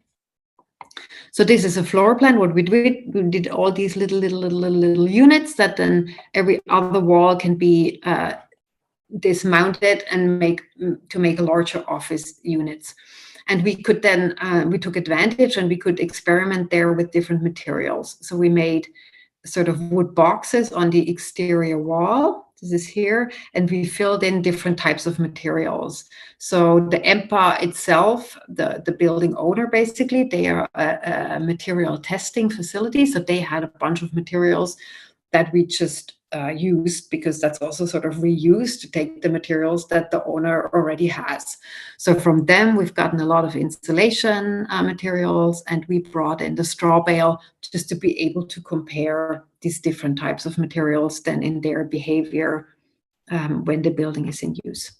Speaker 4: So this is a floor plan. What we did all these little units that then every other wall can be dismounted and make larger office units. And we could then, we took advantage and we could experiment there with different materials. So we made sort of wood boxes on the exterior wall. This is here, and we filled in different types of materials. So the EMPA itself, the building owner, basically, they are a material testing facility. So they had a bunch of materials that we just used, because that's also sort of reused to take the materials that the owner already has. So from them, we've gotten a lot of insulation materials, and we brought in the straw bale just to be able to compare these different types of materials then in their behavior when the building is in use.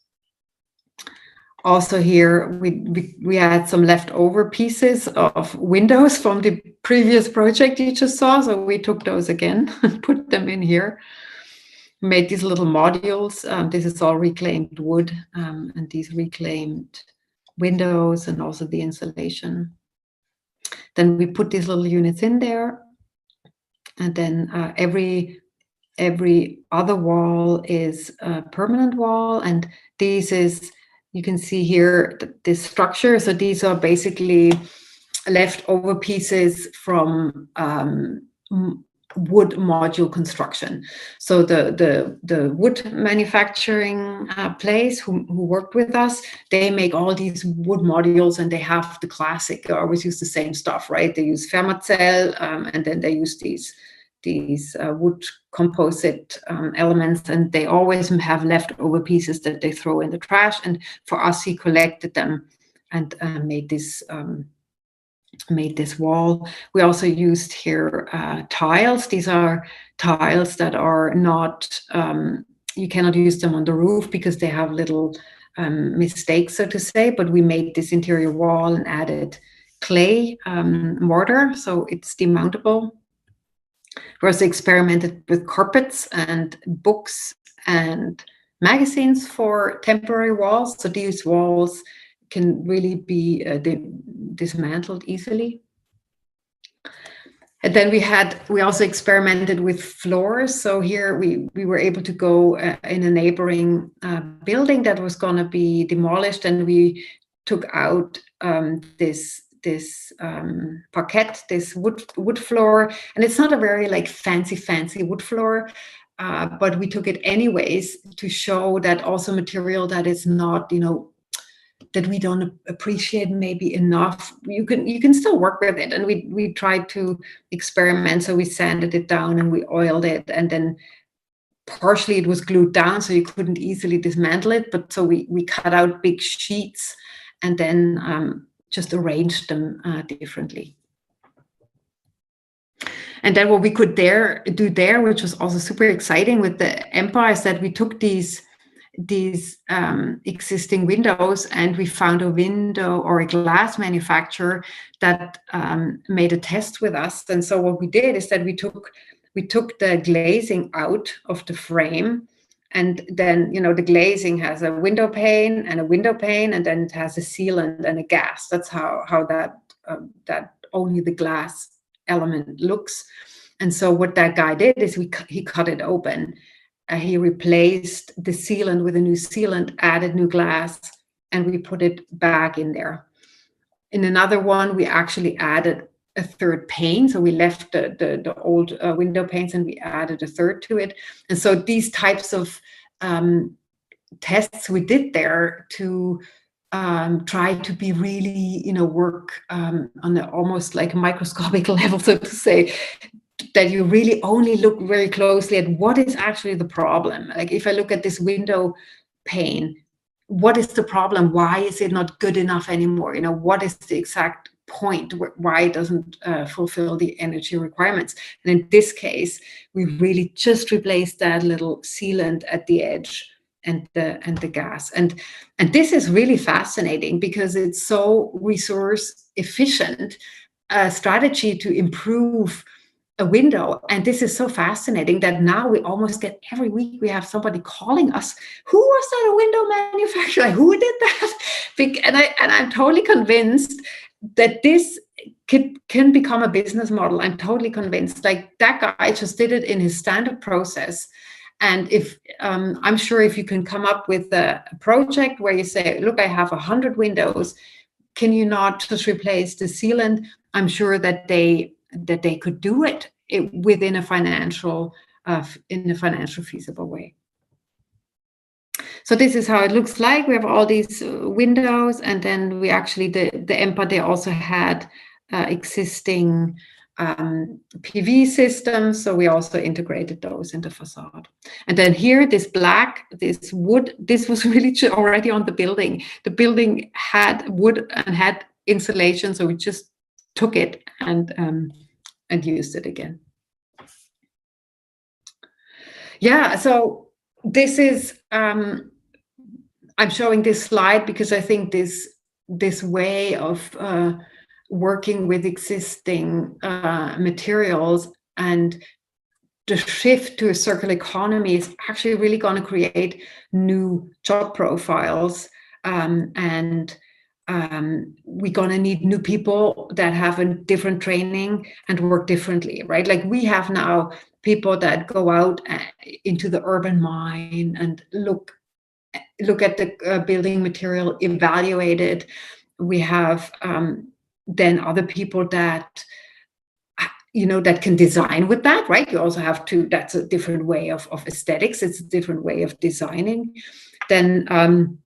Speaker 4: Also here, we had some leftover pieces of windows from the previous project you just saw. So we took those again and put them in here. Made these little modules. This is all reclaimed wood, and these reclaimed windows and also the insulation. Then we put these little units in there. And then every other wall is a permanent wall. And this is, you can see here, this structure. So these are basically leftover pieces from wood module construction. So the wood manufacturing place who worked with us, they make all these wood modules, and they have the classic, they always use the same stuff, right? They use Fermacell, and then they use these wood composite elements, and they always have leftover pieces that they throw in the trash. And for us, he collected them and made this wall. We also used here tiles. These are tiles that are not, you cannot use them on the roof because they have little mistakes, so to say, but we made this interior wall and added clay mortar, so it's demountable. We also experimented with carpets and books and magazines for temporary walls, so these walls can really be dismantled easily. And then we also experimented with floors. So here we were able to go in a neighboring building that was going to be demolished, and we took out this parquet, this wood floor, and it's not a very like fancy wood floor, but we took it anyways to show that also material that is not, that we don't appreciate maybe enough. You can still work with it, and we tried to experiment. So we sanded it down and we oiled it, and then partially it was glued down, so you couldn't easily dismantle it. But so we cut out big sheets and then just arranged them differently. And then what we could do there, which was also super exciting with the Empire, is that we took these existing windows, and we found a window or a glass manufacturer that made a test with us. And so what we did is that we took the glazing out of the frame, and then the glazing has a window pane, and then it has a sealant and a gas. That's how that only the glass element looks. And so what that guy did is he cut it open. He replaced the sealant with a new sealant, added new glass, and we put it back in there. In another one, we actually added a third pane. So we left the old window panes and we added a third to it. And so these types of tests we did there to try to be really, work on almost like a microscopic level, so to say, that you really only look very closely at what is actually the problem. Like if I look at this window pane, what is the problem? Why is it not good enough anymore? What is the exact point why it doesn't fulfill the energy requirements? And in this case, we really just replaced that little sealant at the edge and the gas. And this is really fascinating because it's so resource efficient strategy to improve a window. And this is so fascinating that now we almost get every week we have somebody calling us, who was that a window manufacturer? Who did that? And I'm totally convinced that this can become a business model. I'm totally convinced. Like that guy just did it in his standard process. And if I'm sure if you can come up with a project where you say, look, I have 100 windows, can you not just replace the sealant? I'm sure that they could do it within a financial feasible way. So this is how it looks like. We have all these windows, and then we actually the EMPA, they also had existing PV systems, so we also integrated those in the facade. And then here, this wood, this was really already on the building. The building had wood and had insulation, so we just took it and used it again. Yeah, so this is I'm showing this slide because I think this way of working with existing materials and the shift to a circular economy is actually really going to create new job profiles, and we're going to need new people that have a different training and work differently, right? Like we have now people that go out into the urban mine and look at the building material, evaluate it. We have then other people that that can design with that, right? You also have to, that's a different way of aesthetics. It's a different way of designing. Then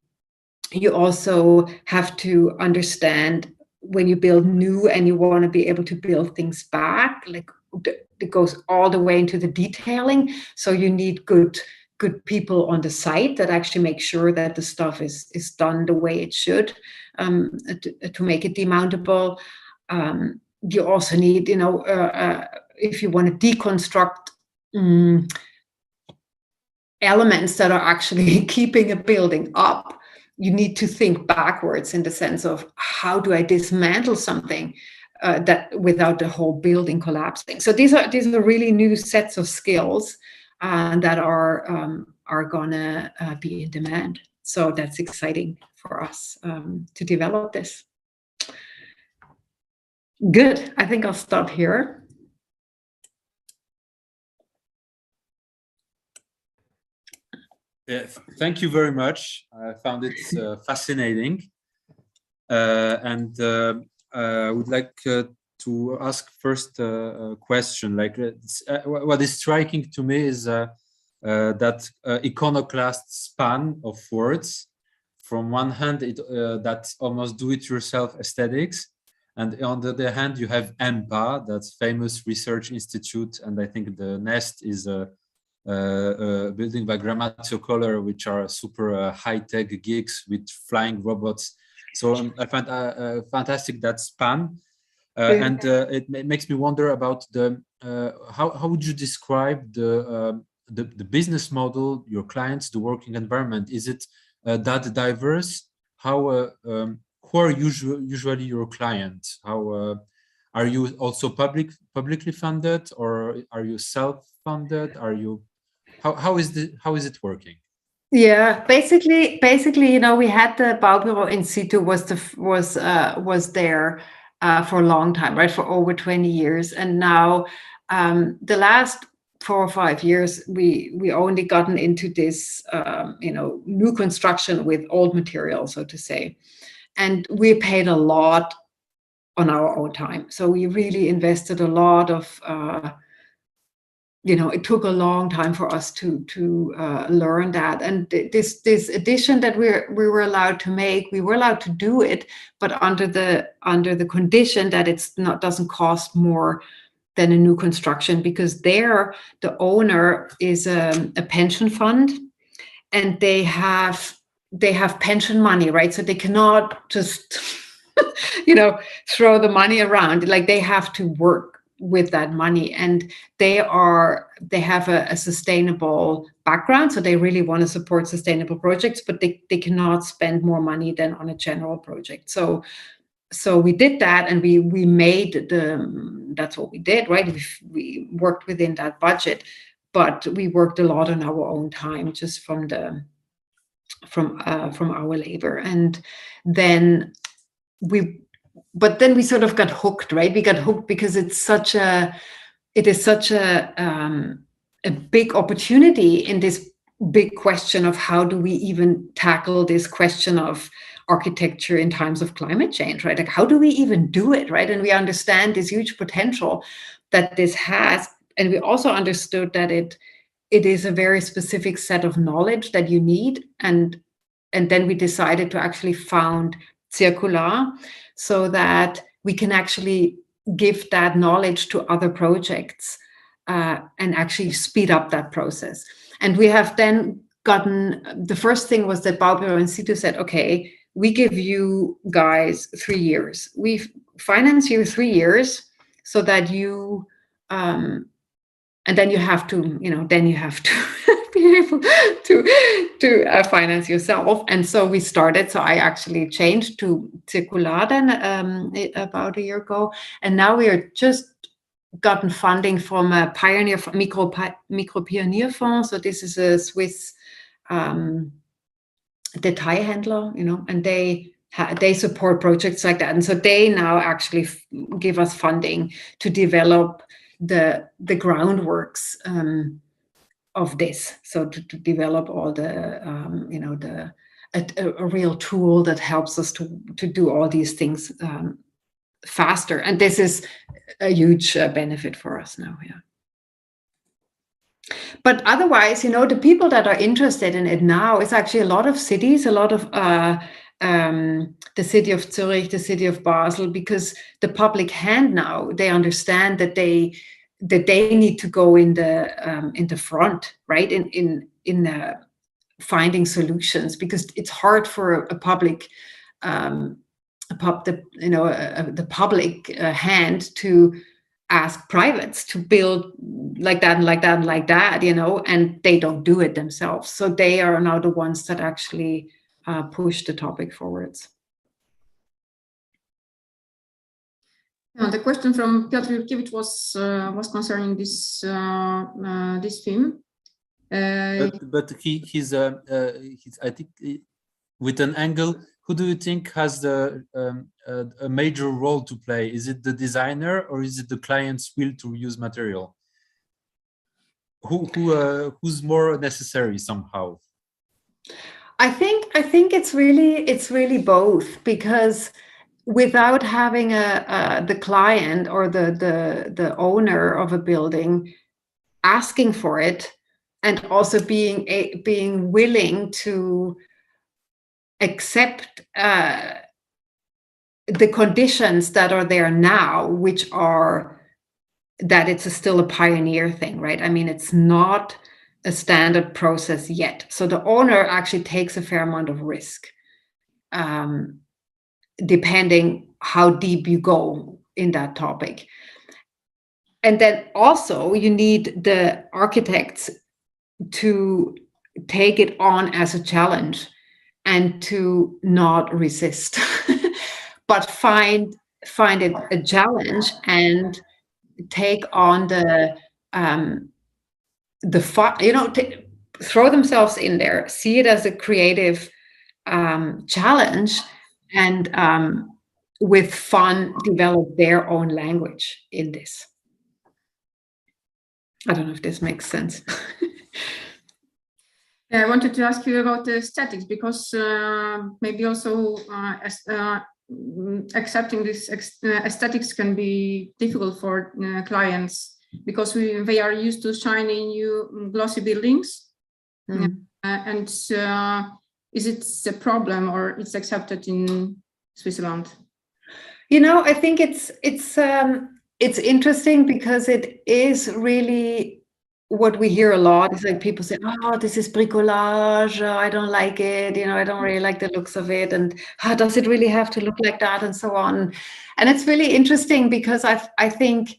Speaker 4: you also have to understand when you build new and you want to be able to build things back, like it goes all the way into the detailing. So you need good people on the site that actually make sure that the stuff is done the way it should, to make it demountable. You also need, if you want to deconstruct elements that are actually keeping a building up, you need to think backwards in the sense of, how do I dismantle something that without the whole building collapsing? So these are really new sets of skills that are gonna be in demand. So that's exciting for us to develop this. Good. I think I'll stop here.
Speaker 1: Yeah, thank you very much. I found it fascinating, and I would like to ask first a question. Like, what is striking to me is that iconoclast span of words. From one hand, that's almost do-it-yourself aesthetics, and on the other hand, you have EMPA, that's famous research institute, and I think the Nest is a building by Grammatiocolor, which are super high-tech gigs with flying robots. So I find fantastic that span, and it makes me wonder about the how would you describe the business model, your clients, the working environment? Is it that diverse? How who are usually your clients? How are you also publicly funded, or are you self-funded? Are you how is it working?
Speaker 4: Yeah, basically, we had the Baubüro in situ was there for a long time, right? For over 20 years, and now the last 4 or 5 years, we only gotten into this, new construction with old material, so to say, and we paid a lot on our own time. So we really invested a lot of. It took a long time for us to learn that, and this addition that we were allowed to make, we were allowed to do it, but under the condition that doesn't cost more than a new construction, because the owner is a pension fund, and they have pension money, right? So they cannot just throw the money around. Like, they have to work with that money, and they have a sustainable background, so they really want to support sustainable projects, but they cannot spend more money than on a general project. So we did that, and we made that's what we did, right? We worked within that budget, but we worked a lot on our own time, just from our labor, and then we sort of got hooked, right? We got hooked because it is such a big opportunity in this big question of how do we even tackle this question of architecture in times of climate change, right? Like, how do we even do it, right? And we understand this huge potential that this has, and we also understood that it is a very specific set of knowledge that you need, and then we decided to actually found Circular, so that we can actually give that knowledge to other projects and actually speed up that process. And we have then gotten, the first thing was that Baubüro in situ said, okay, we give you guys 3 years. We finance you 3 years so that you, and then you have to, be able to finance yourself. And so we started. So I actually changed to cyrkularnej about a year ago, and now we are just gotten funding from a pioneer micro pioneer fund. So this is a Swiss Detailhändler, and they support projects like that, and so they now actually give us funding to develop the groundworks of this, so to develop all the a real tool that helps us to do all these things faster, and this is a huge benefit for us now. Yeah. But otherwise, the people that are interested in it now is actually a lot of cities, a lot of the city of Zurich, the city of Basel, because the public hand now, they understand that they that they need to go in the front, right? In finding solutions, because it's hard for a public, the public hand to ask privates to build like that and like that and like that, and they don't do it themselves. So they are now the ones that actually push the topic forwards.
Speaker 2: The question from Piotr Jurkiewicz was concerning this theme.
Speaker 1: But he's I think with an angle. Who do you think has a major role to play? Is it the designer or is it the client's will to use material? Who's more necessary somehow?
Speaker 4: I think it's really both, because without having the client or the owner of a building asking for it, and also being willing to accept the conditions that are there now, which are that it's still a pioneer thing, right? I mean, it's not a standard process yet. So the owner actually takes a fair amount of risk, depending how deep you go in that topic. And then also you need the architects to take it on as a challenge and to not resist, but find it a challenge and take on throw themselves in there, see it as a creative challenge, and with fun develop their own language in this. I don't know if this makes sense.
Speaker 2: I wanted to ask you about the aesthetics, because maybe also accepting this aesthetics can be difficult for clients, because they are used to shiny new glossy buildings. And is it a problem, or it's accepted in Switzerland?
Speaker 4: I think it's interesting, because it is really what we hear a lot. Is like people say, "Oh, this is bricolage. I don't like it. I don't really like the looks of it. And does it really have to look like that?" And so on. And it's really interesting, because I think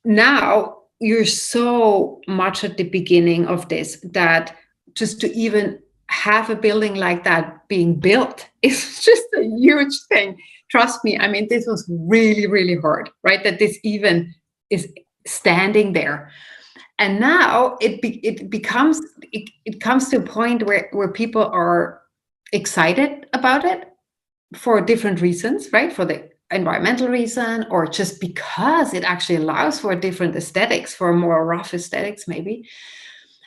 Speaker 4: now you're so much at the beginning of this, that just to even have a building like that being built is just a huge thing. Trust me. I mean, this was really, really hard, right? That this even is standing there. And now it comes to a point where people are excited about it for different reasons, right? For the environmental reason, or just because it actually allows for different aesthetics, for more rough aesthetics maybe.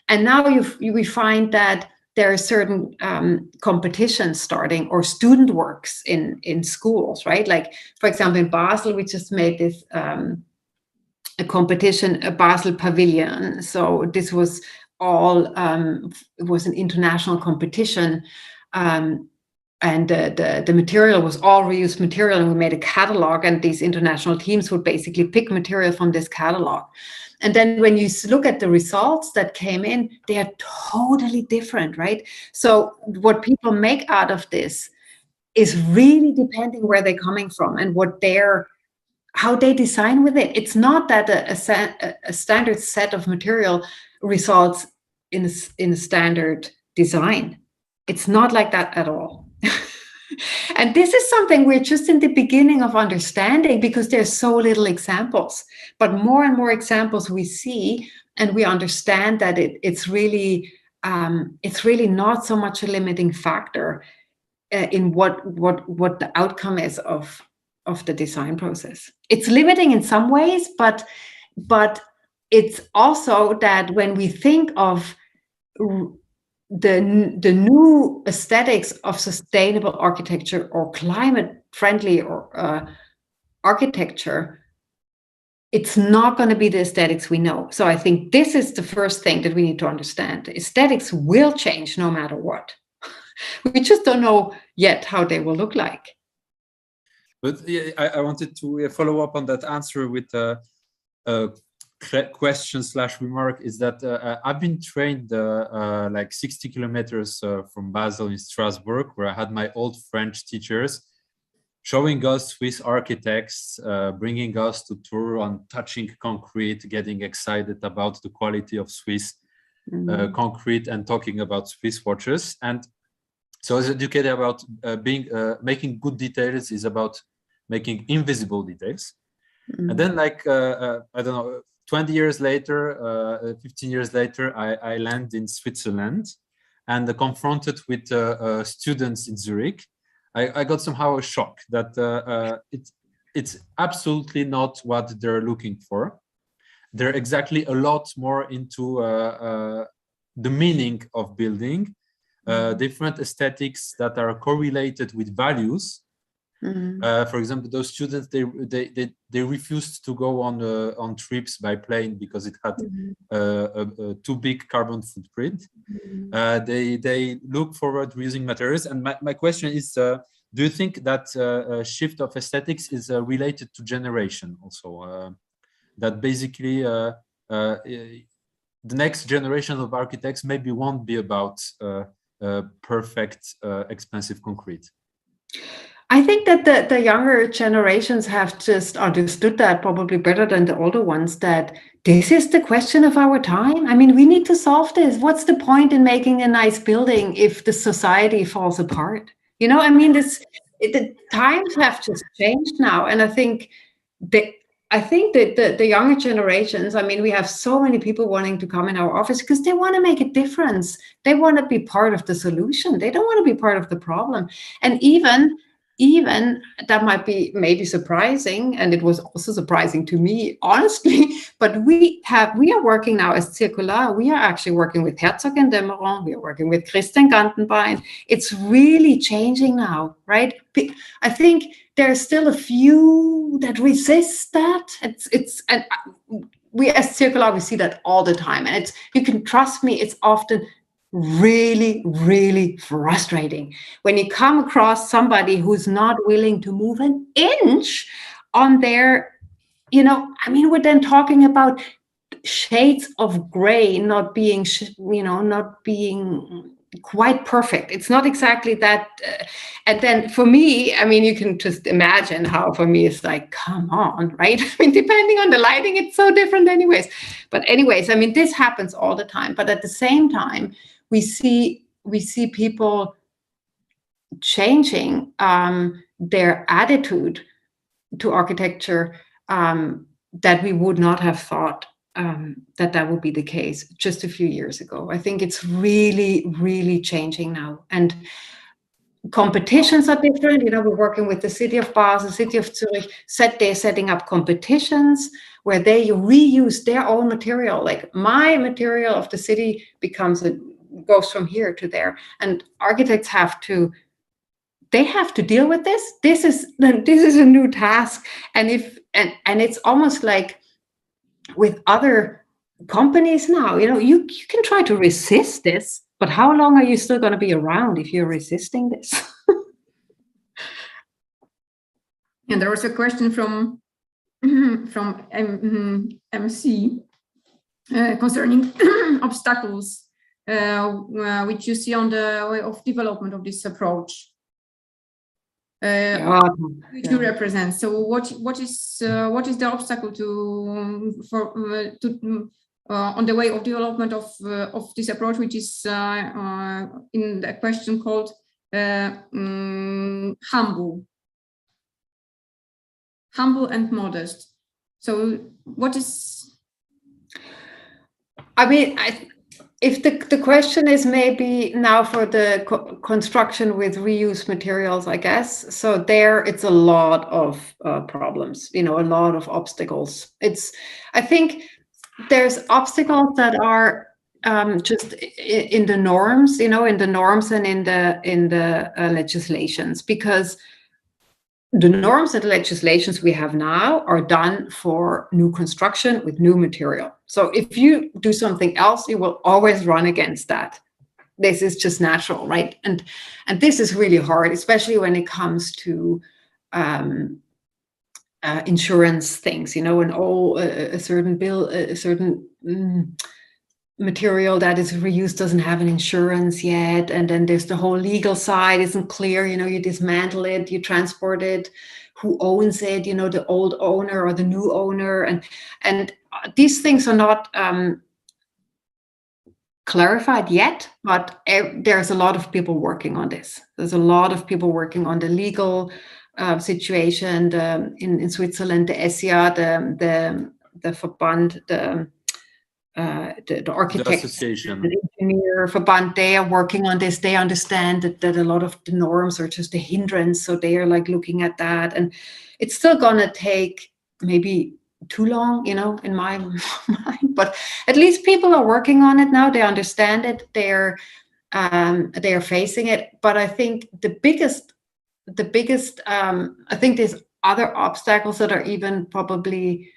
Speaker 4: And now we find that there are certain competitions starting, or student works in schools, right? Like, for example, in Basel, we just made this a competition, a Basel pavilion. So this was all, it was an international competition. And the material was all reused material, and we made a catalog, and these international teams would basically pick material from this catalog. And then when you look at the results that came in, they are totally different, right? So what people make out of this is really depending where they're coming from and how they design with it. It's not that a standard set of material results in a standard design. It's not like that at all. And this is something we're just in the beginning of understanding, because there's so little examples. But more and more examples we see, and we understand that it's really not so much a limiting factor in what the outcome is of the design process. It's limiting in some ways, but it's also that when we think of the new aesthetics of sustainable architecture or climate friendly or architecture, it's not going to be the aesthetics we know. So I think this is the first thing that we need to understand. The aesthetics will change no matter what. We just don't know yet how they will look like.
Speaker 1: But yeah, I wanted to follow up on that answer with question / remark is that I've been trained like 60 kilometers from Basel in Strasbourg, where I had my old French teachers showing us Swiss architects, bringing us to tour on touching concrete, getting excited about the quality of Swiss concrete and talking about Swiss watches. And so I was educated about making good details is about making invisible details. And then like, I don't know, 20 years later, 15 years later, I land in Switzerland and confronted with students in Zurich. I got somehow a shock that it's absolutely not what they're looking for. They're exactly a lot more into the meaning of building, different aesthetics that are correlated with values. For example, those students they refused to go on trips by plane because it had a too big carbon footprint. They look forward to using materials. And my question is, do you think that shift of aesthetics is related to generation also? That basically the next generation of architects maybe won't be about perfect, expensive concrete.
Speaker 4: I think that the younger generations have just understood that probably better than the older ones, that this is the question of our time. I mean, we need to solve this. What's the point in making a nice building if the society falls apart? You know, I mean, the times have just changed now. And I think that the younger generations, I mean, we have so many people wanting to come in our office because they want to make a difference. They want to be part of the solution. They don't want to be part of the problem. And even that might be maybe surprising, and it was also surprising to me, honestly, but we are working now as Circular. We are actually working with Herzog and Dämmeron. We are working with Christian Gantenbein. It's really changing now, right? I think there's still a few that resist that. And we as Circular, we see that all the time, and you can trust me, it's often really, really frustrating when you come across somebody who's not willing to move an inch on their, you know, I mean, we're then talking about shades of gray not being, not being quite perfect. It's not exactly that. And then for me, I mean, you can just imagine how for me it's like, come on, right? I mean, depending on the lighting, it's so different anyways. But anyways, I mean, this happens all the time. But at the same time, we see people changing their attitude to architecture that we would not have thought that would be the case just a few years ago. I think it's really, really changing now. And competitions are different. You know, we're working with the city of Basel, the city of Zurich, they're setting up competitions where they reuse their own material. Like my material of the city goes from here to there. And architects have to deal with this. This is a new task. And it's almost like with other companies now, you know, you can try to resist this, but how long are you still going to be around if you're resisting this?
Speaker 2: And there was a question from MC concerning obstacles which you see on the way of development of this approach. Which you represent. So what is the obstacle on the way of development of this approach, which is in the question called humble and modest. So what is?
Speaker 4: I mean, if the question is maybe now for the construction with reused materials, I guess, so there it's a lot of problems, you know, a lot of obstacles. I think there's obstacles that are just in the norms, you know, in the norms and in the legislations, because the norms and the legislations we have now are done for new construction with new material. So if you do something else, you will always run against that. This is just natural, right? And this is really hard, especially when it comes to insurance things, and a certain material that is reused doesn't have an insurance yet, and then there's the whole legal side isn't clear. You dismantle it, you transport it, who owns it, the old owner or the new owner, and these things are not clarified yet, but there's a lot of people working on this. There's a lot of people working on the legal situation. In Switzerland, the SIA, the Verband, the architect association, the engineer Verband, they are working on this. They understand that a lot of the norms are just a hindrance, so they are like looking at that, and it's still gonna take maybe too long, in my mind, but at least people are working on it now. They understand it. They are facing it. But I think the biggest I think there's other obstacles that are even probably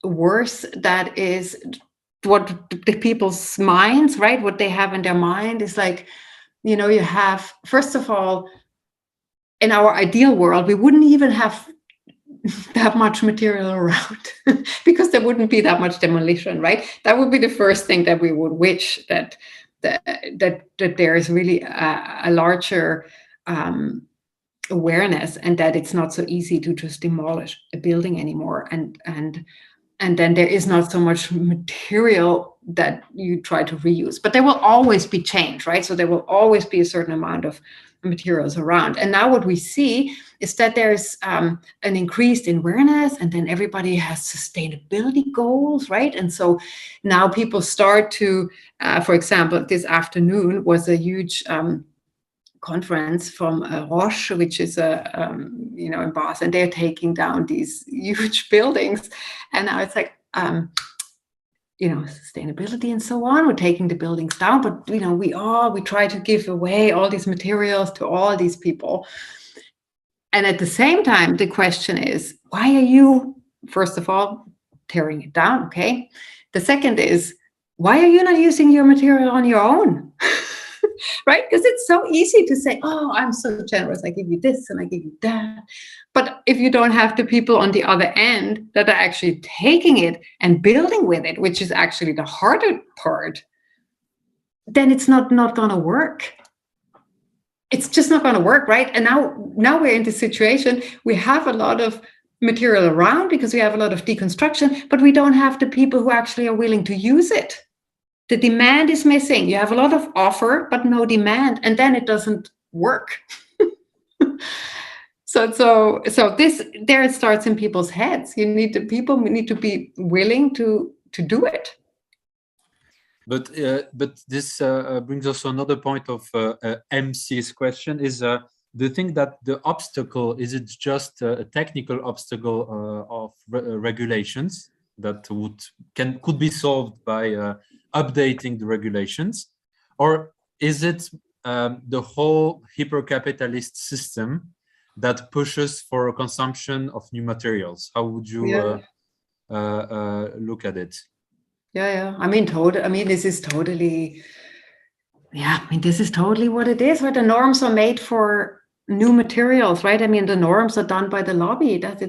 Speaker 4: worse. That is what the people's minds, right? What they have in their mind is like, you have, first of all, in our ideal world, we wouldn't even have that much material around because there wouldn't be that much demolition, right? That would be the first thing that we would wish, that there is really a larger awareness, and that it's not so easy to just demolish a building anymore, and then there is not so much material that you try to reuse, but there will always be change, right? So there will always be a certain amount of materials around. And now what we see is that there's an increased awareness, and then everybody has sustainability goals, right? And so now people start to, for example, this afternoon was a huge conference from Roche, which is in Boston. They're taking down these huge buildings, and now it's like sustainability and so on. We're taking the buildings down, but we try to give away all these materials to all these people. And at the same time, the question is, why are you, first of all, tearing it down? Okay. The second is, why are you not using your material on your own? Right? Because it's so easy to say, oh, I'm so generous, I give you this and I give you that. But if you don't have the people on the other end that are actually taking it and building with it, which is actually the harder part, then it's not going to work. It's just not going to work, right? And now we're in this situation. We have a lot of material around because we have a lot of deconstruction, but we don't have the people who actually are willing to use it. The demand is missing. You have a lot of offer, but no demand, and then it doesn't work. So this, there it starts in people's heads. People need to be willing to do it.
Speaker 1: But this brings us to another point of MC's question: is do you think that the obstacle is it just a technical obstacle of regulations that could be solved by updating the regulations, or is it the whole hyper-capitalist system that pushes for a consumption of new materials? How would you look at it?
Speaker 4: Yeah. This is totally what it is. Where the norms are made for new materials, right? The norms are done by the lobby. That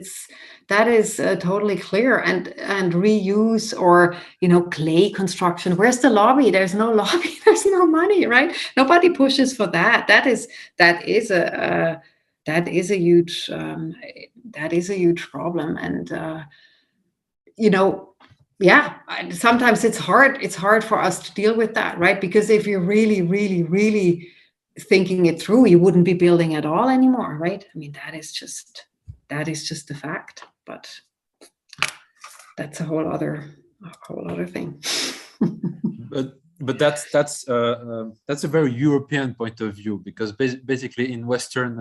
Speaker 4: is totally clear. And reuse or clay construction. Where's the lobby? There's no lobby. There's no money, right? Nobody pushes for that. That is a huge problem. And sometimes it's hard for us to deal with that, right? Because if you're really, really, really thinking it through, you wouldn't be building at all anymore, right? That is just the fact. But that's a whole other thing.
Speaker 1: but that's a very European point of view, because basically in Western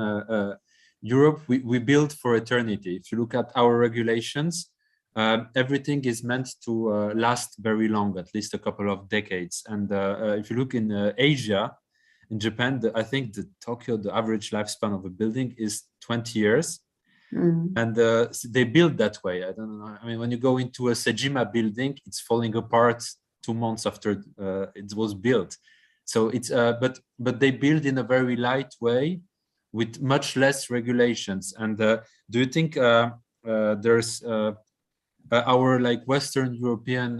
Speaker 1: Europe we build for eternity. If you look at our regulations, everything is meant to last very long, at least a couple of decades. And if you look in Asia, in Japan, I think the average lifespan of a building is 20 years. And they build that way. I don't know. When you go into a Sejima building, it's falling apart 2 months after it was built. So it's but they build in a very light way, with much less regulations. And do you think there's our like Western European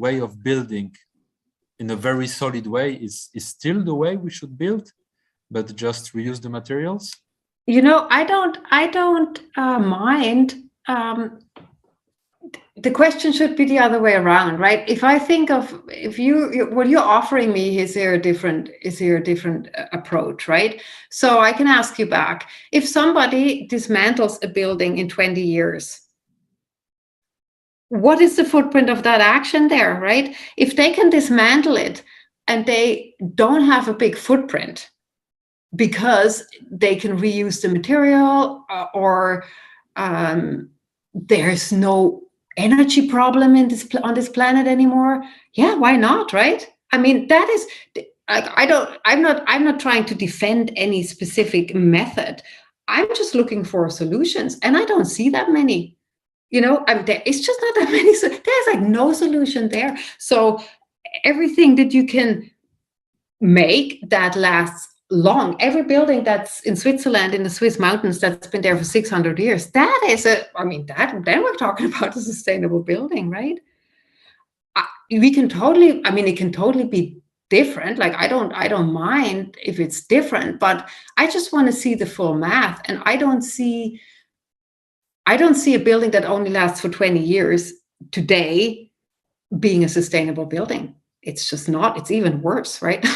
Speaker 1: way of building in a very solid way is still the way we should build, but just reuse the materials?
Speaker 4: You know, I don't mind. The question should be the other way around, right? If I think of what you're offering me, is there a different approach, right? So I can ask you back: if somebody dismantles a building in 20 years, what is the footprint of that action there, right? If they can dismantle it and they don't have a big footprint because they can reuse the material, or there's no energy problem on this planet anymore, yeah, why not, right? I mean, that is, I'm not trying to defend any specific method. I'm just looking for solutions, and I don't see that many. You know, it's just not that many. So there's like no solution there. So everything that you can make that lasts long, every building that's in Switzerland, in the Swiss mountains, that's been there for 600 years, that is then we're talking about a sustainable building, right? It can totally be different. Like, I don't mind if it's different, but I just want to see the full math. And I don't see a building that only lasts for 20 years today being a sustainable building. It's just not. It's even worse, right?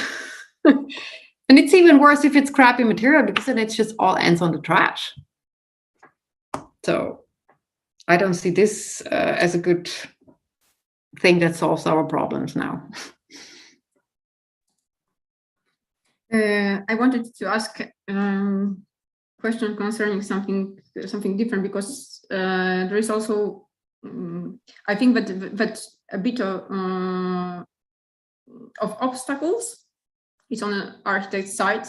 Speaker 4: And it's even worse if it's crappy material, because then it's just all ends on the trash. So I don't see this as a good thing that solves our problems now.
Speaker 2: I wanted to ask question concerning something different, because there is also I think that a bit of obstacles is on the architect side,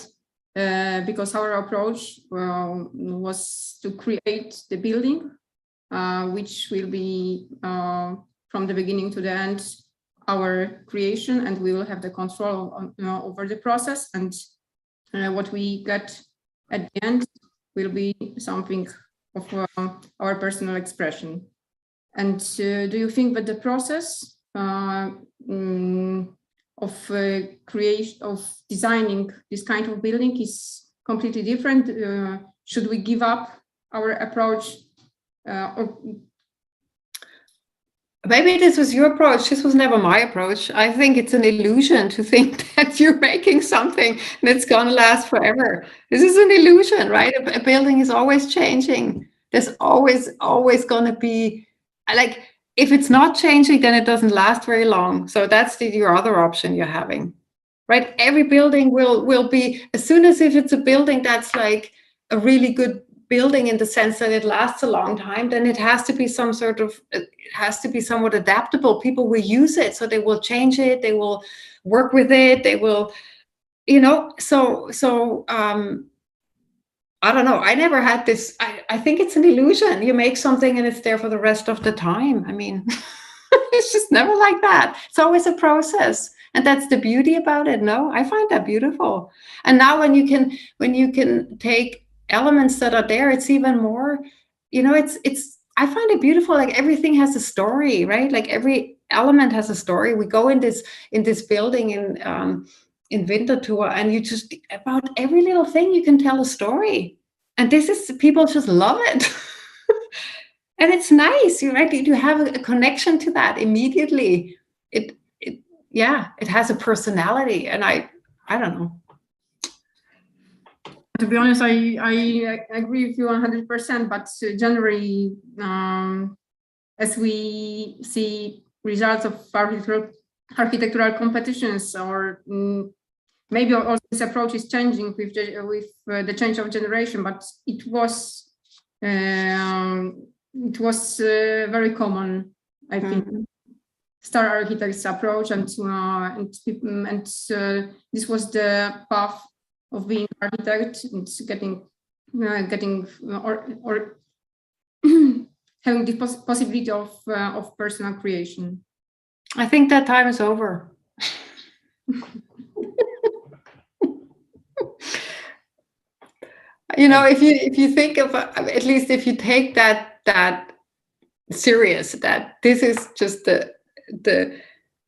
Speaker 2: because our approach was to create the building, which will be from the beginning to the end our creation, and we will have the control on, over the process, and what we get at the end will be something of our personal expression. And do you think that the process of creation, of designing this kind of building is completely different? Should we give up our approach? Or
Speaker 4: maybe this was your approach. This was never my approach. I think it's an illusion to think that you're making something that's going to last forever. This is an illusion, right? A building is always changing. There's always going to be, like, if it's not changing, then it doesn't last very long. So that's your other option you're having, right? Every building will be, as soon as if it's a building that's like a really good building in the sense that it lasts a long time, then it has to be somewhat adaptable. People will use it, so they will change it, they will work with it, they will, so I don't know. I never had this. I think it's an illusion. You make something and it's there for the rest of the time. I mean, it's just never like that. It's always a process. And that's the beauty about it. No, I find that beautiful. And now when you can take elements that are there, it's even more, I find it beautiful. Like, everything has a story, right? Like, every element has a story. We go in this building in Winterthur, and you just, about every little thing you can tell a story, and people just love it. And it's nice, right? You have a connection to that immediately. It has a personality, and I don't know.
Speaker 2: To be honest, I agree with you 100%, but generally, as we see results of architectural competitions, or maybe also this approach is changing with the change of generation, but it was very common, I think. Star architects approach, and this was the path of being architect, and getting or having the possibility of personal creation.
Speaker 4: I think that time is over. You know, if you think of, at least if you take that serious, that this is just the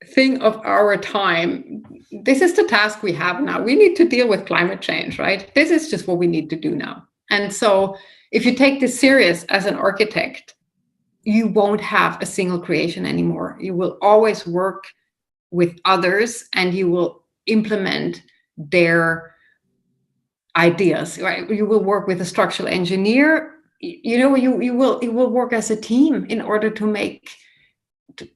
Speaker 4: thing of our time. This is the task we have now. We need to deal with climate change, right? This is just what we need to do now. And so if you take this serious as an architect, you won't have a single creation anymore. You will always work with others and you will implement their ideas, right? You will work with a structural engineer. You know, you will work as a team in order to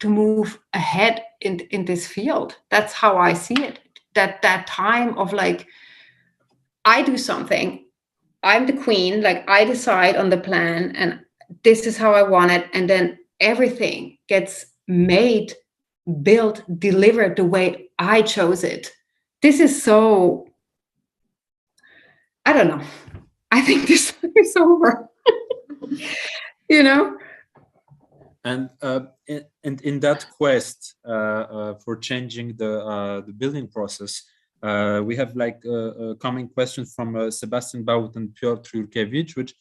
Speaker 4: move ahead in this field. That's how I see it. That time of like, I do something, I'm the queen, like I decide on the plan and this is how I want it. And then everything gets made, built, delivered the way I chose it. This is so, I don't know. I think this is over, you know?
Speaker 1: And in that quest for changing the building process, we have like a coming question from Sebastian Baut and Piotr Jurkiewicz, which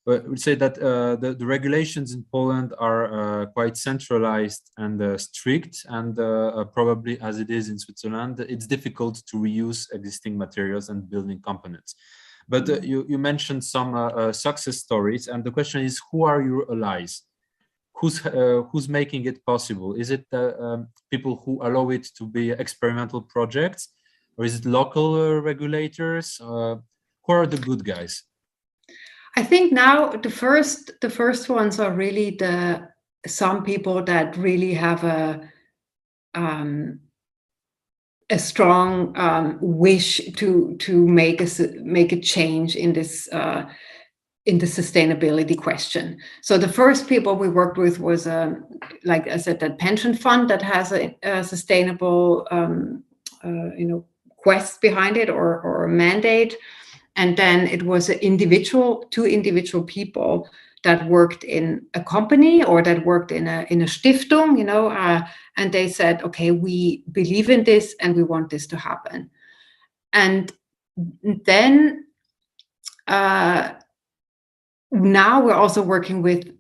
Speaker 1: would say that the regulations in Poland are quite centralized and strict, and probably as it is in Switzerland, it's difficult to reuse existing materials and building components. But you mentioned some success stories, and the question is, who are your allies? Who's making it possible? Is it people who allow it to be experimental projects, or is it local regulators? Who are the good guys?
Speaker 4: I think now the first ones are really some people that really have a strong wish to make a change in this in the sustainability question. So the first people we worked with was like I said, that pension fund that has a sustainable quest behind it or a mandate. And then it was two individual people that worked in a company or that worked in a Stiftung, and they said, okay, we believe in this and we want this to happen. And then now we're also working with,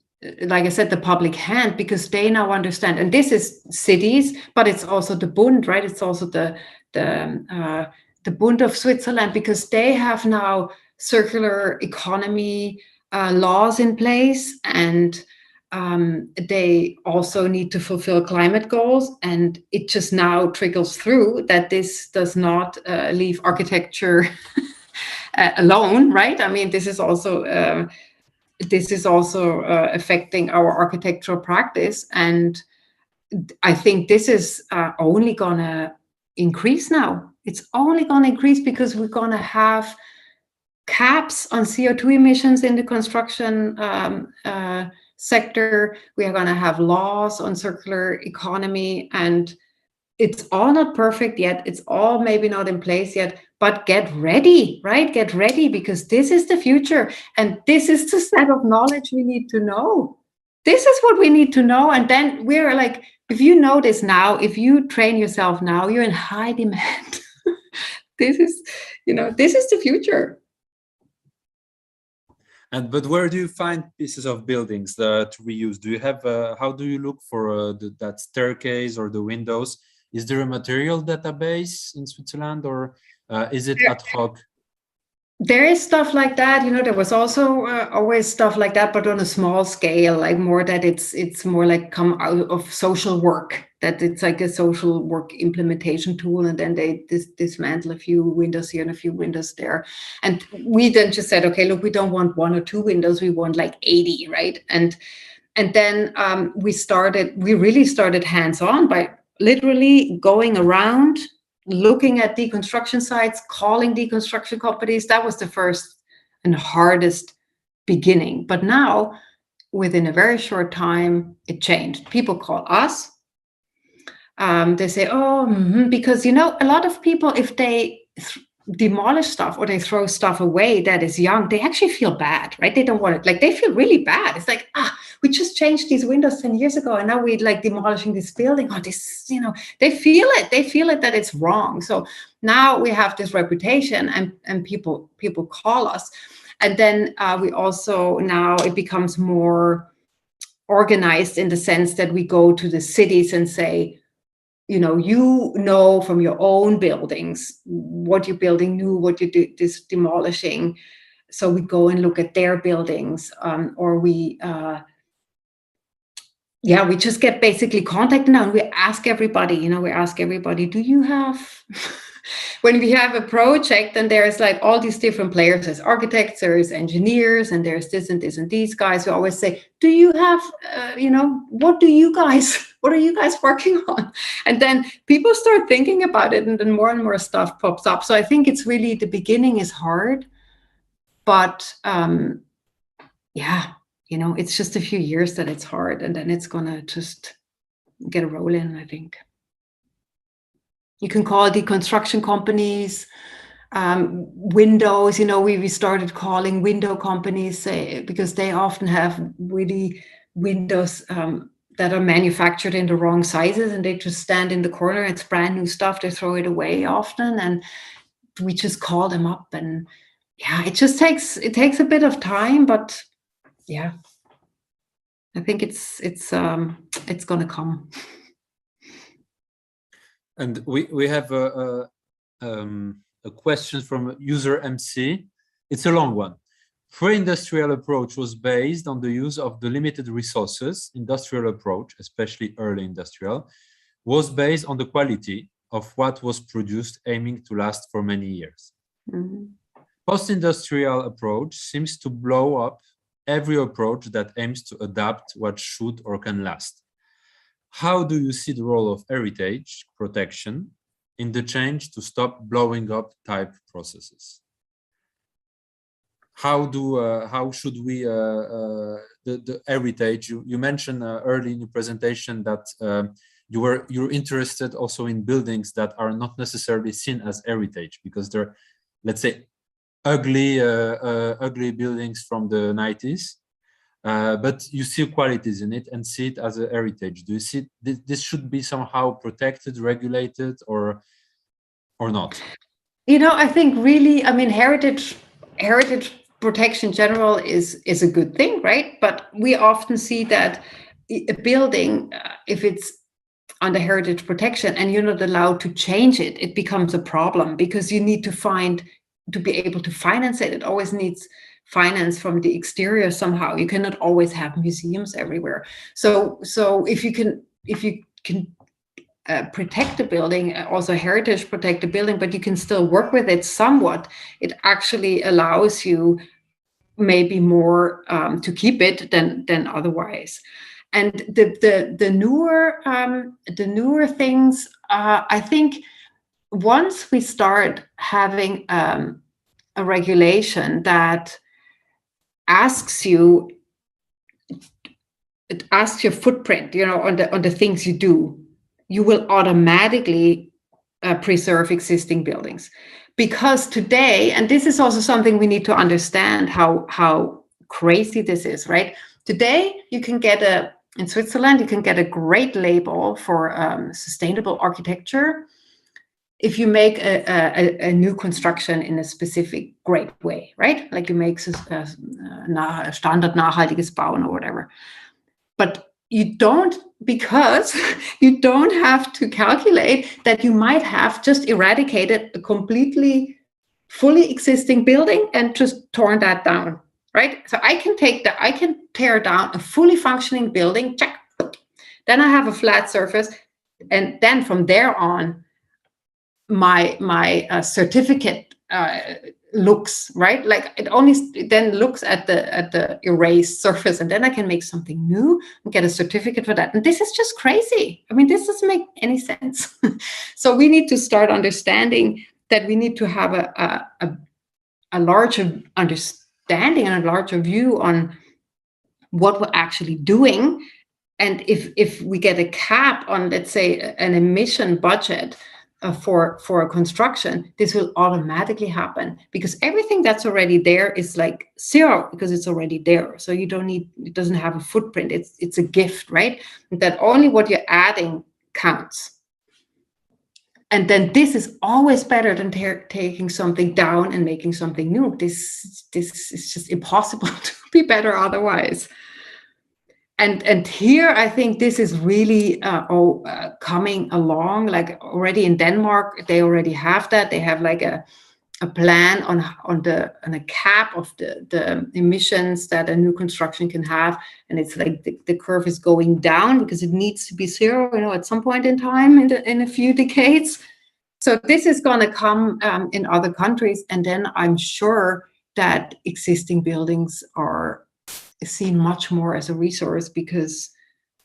Speaker 4: like I said, the public hand, because they now understand, and this is cities, but it's also the Bund, right? It's also the Bund of Switzerland, because they have now circular economy laws in place, and they also need to fulfill climate goals. And it just now trickles through that this does not leave architecture alone, right? I mean, this is also affecting our architectural practice, and I think this is only gonna increase now. It's only going to increase because we're going to have caps on CO2 emissions in the construction sector. We are going to have laws on circular economy, and it's all not perfect yet. It's all maybe not in place yet, but get ready, right? Get ready, because this is the future, and this is the set of knowledge we need to know. This is what we need to know. And then we're like, if you know this now, if you train yourself now, you're in high demand. This is the future.
Speaker 1: But where do you find pieces of buildings to reuse? Do you have? How do you look for that staircase or the windows? Is there a material database in Switzerland, or is it ad hoc?
Speaker 4: There is stuff like that. There was also always stuff like that, but on a small scale, like more that it's more like come out of social work, that it's like a social work implementation tool, and then they dismantle a few windows here and a few windows there. And we then just said, okay, look, we don't want 1 or 2 windows, we want like 80, right? And then we really started hands-on by literally going around, looking at deconstruction sites, calling deconstruction companies. That was the first and hardest beginning. But now, within a very short time, it changed. People call us. They say, because, a lot of people, if they demolish stuff or they throw stuff away that is young, they actually feel bad, right? They don't want it. Like, they feel really bad. It's like, we just changed these windows 10 years ago, and now we're like demolishing this building. This, they feel it. They feel it that it's wrong. So now we have this reputation, and people call us. And then we also, now it becomes more organized in the sense that we go to the cities and say, you know from your own buildings what you're building new, what you're demolishing. So we go and look at their buildings, or we just get basically contact now, and we ask everybody, do you have, when we have a project, and there's like all these different players, there's architects, there's engineers, and there's this and this and these guys. We always say, do you have, what are you guys working on? And then people start thinking about it, and then more and more stuff pops up. So I think it's really, the beginning is hard, but it's just a few years that it's hard, and then it's gonna just get a roll in, I think. You can call the construction companies, windows, we started calling window companies, because they often have really windows that are manufactured in the wrong sizes, and they just stand in the corner. It's brand new stuff. They throw it away often, and we just call them up, and it takes a bit of time, but I think it's gonna come.
Speaker 1: And we have a question from user MC. It's a long one. Pre-industrial approach was based on the use of the limited resources. Industrial approach, especially early industrial, was based on the quality of what was produced, aiming to last for many years. Mm-hmm. Post-industrial approach seems to blow up every approach that aims to adapt what should or can last. How do you see the role of heritage protection in the change to stop blowing up type processes? How should we the heritage? You mentioned early in your presentation that you're interested also in buildings that are not necessarily seen as heritage because they're, let's say, ugly buildings from the 90s, but you see qualities in it and see it as a heritage. Do you see this should be somehow protected, regulated, or not?
Speaker 4: I think really, heritage protection in general is a good thing, right? But we often see that a building, if it's under heritage protection and you're not allowed to change it, it becomes a problem, because you need to be able to finance it. It always needs finance from the exterior somehow. You cannot always have museums everywhere. So if you can protect the building, also heritage protect the building, but you can still work with it somewhat, it actually allows you maybe more to keep it than otherwise. And the newer things, I think once we start having a regulation that asks your footprint, on the things you do, you will automatically preserve existing buildings. Because today, and this is also something we need to understand how crazy this is, right? Today, you can get in Switzerland, you can get a great label for sustainable architecture if you make a new construction in a specific great way, right? Like you make standard nachhaltiges bauen or whatever. But you don't, because you don't have to calculate that you might have just eradicated a completely fully existing building and just torn that down, right? So I can tear down a fully functioning building, check. Then I have a flat surface, and then from there on, my certificate looks, right? Like it only then looks at the erased surface, and then I can make something new and get a certificate for that. And this is just crazy. This doesn't make any sense. So we need to start understanding that we need to have a larger understanding and a larger view on what we're actually doing. And if we get a cap on, let's say, an emission budget for a construction, this will automatically happen, because everything that's already there is like zero, because it's already there. So you don't need, it doesn't have a footprint. It's a gift, right? That only what you're adding counts. And then this is always better than taking something down and making something new. This is just impossible to be better otherwise. And here, I think this is really coming along. Like already in Denmark, they already have that. They have like a plan on a cap of the emissions that a new construction can have, and it's like the curve is going down because it needs to be zero, at some point in time in a few decades. So this is going to come in other countries, and then I'm sure that existing buildings are seen much more as a resource, because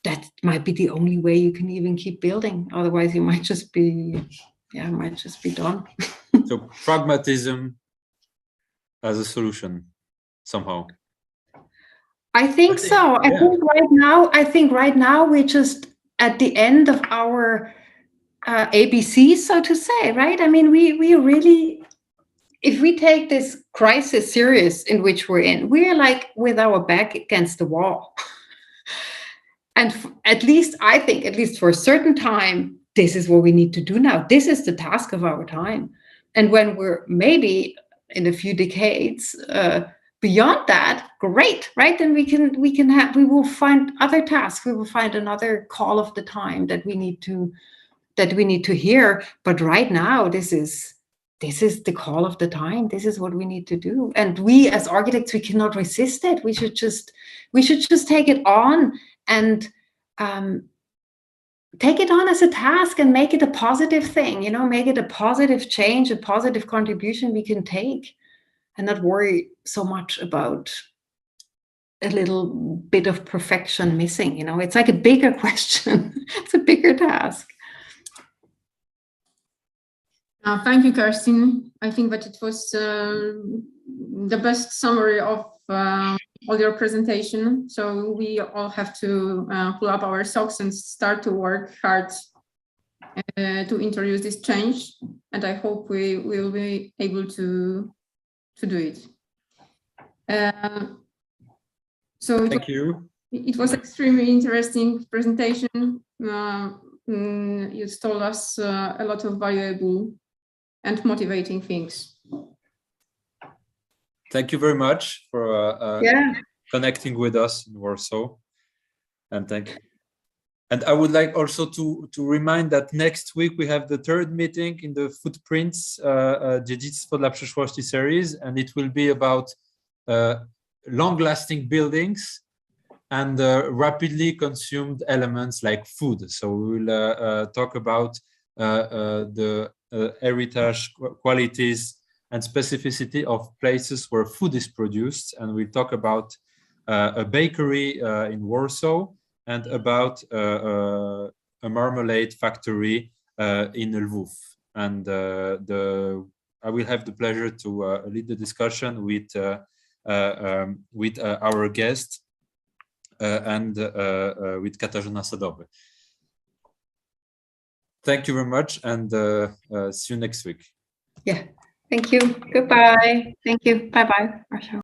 Speaker 4: that might be the only way you can even keep building. Otherwise, you might just be done.
Speaker 1: So pragmatism as a solution somehow.
Speaker 4: I think so. I think right now we're just at the end of our ABC, so to say, right? I mean, we really, if we take this crisis serious in which we're in, we're like with our back against the wall. And at least I think, at least for a certain time, this is what we need to do now. This is the task of our time. And when we're maybe in a few decades beyond that, great, right? Then we will find other tasks. We will find another call of the time that we need to hear. But right now, this is the call of the time. This is what we need to do. And we as architects, we cannot resist it. We should just take it on and take it on as a task and make it a positive thing, make it a positive change, a positive contribution we can take, and not worry so much about a little bit of perfection missing. It's like a bigger question. It's a bigger task.
Speaker 2: Thank you, Kerstin. I think that it was the best summary of all your presentation. So we all have to pull up our socks and start to work hard to introduce this change. And I hope we will be able to do it. So
Speaker 1: Thank you.
Speaker 2: It was extremely interesting presentation. You told us a lot of valuable and motivating things.
Speaker 1: Thank you very much for connecting with us in Warsaw, and thank you. And I would like also to remind that next week we have the third meeting in the Footprints Dziedzictwo dla przyszłości series, and it will be about long-lasting buildings and rapidly consumed elements like food. So we will talk about the heritage qualities and specificity of places where food is produced, and we'll talk about a bakery in Warsaw and about a marmalade factory in Lwów. And I will have the pleasure to lead the discussion with our guest and with Katarzyna Sadowy. Thank you very much, and see you next week.
Speaker 4: Yeah, thank you. Goodbye. Thank you. Bye-bye.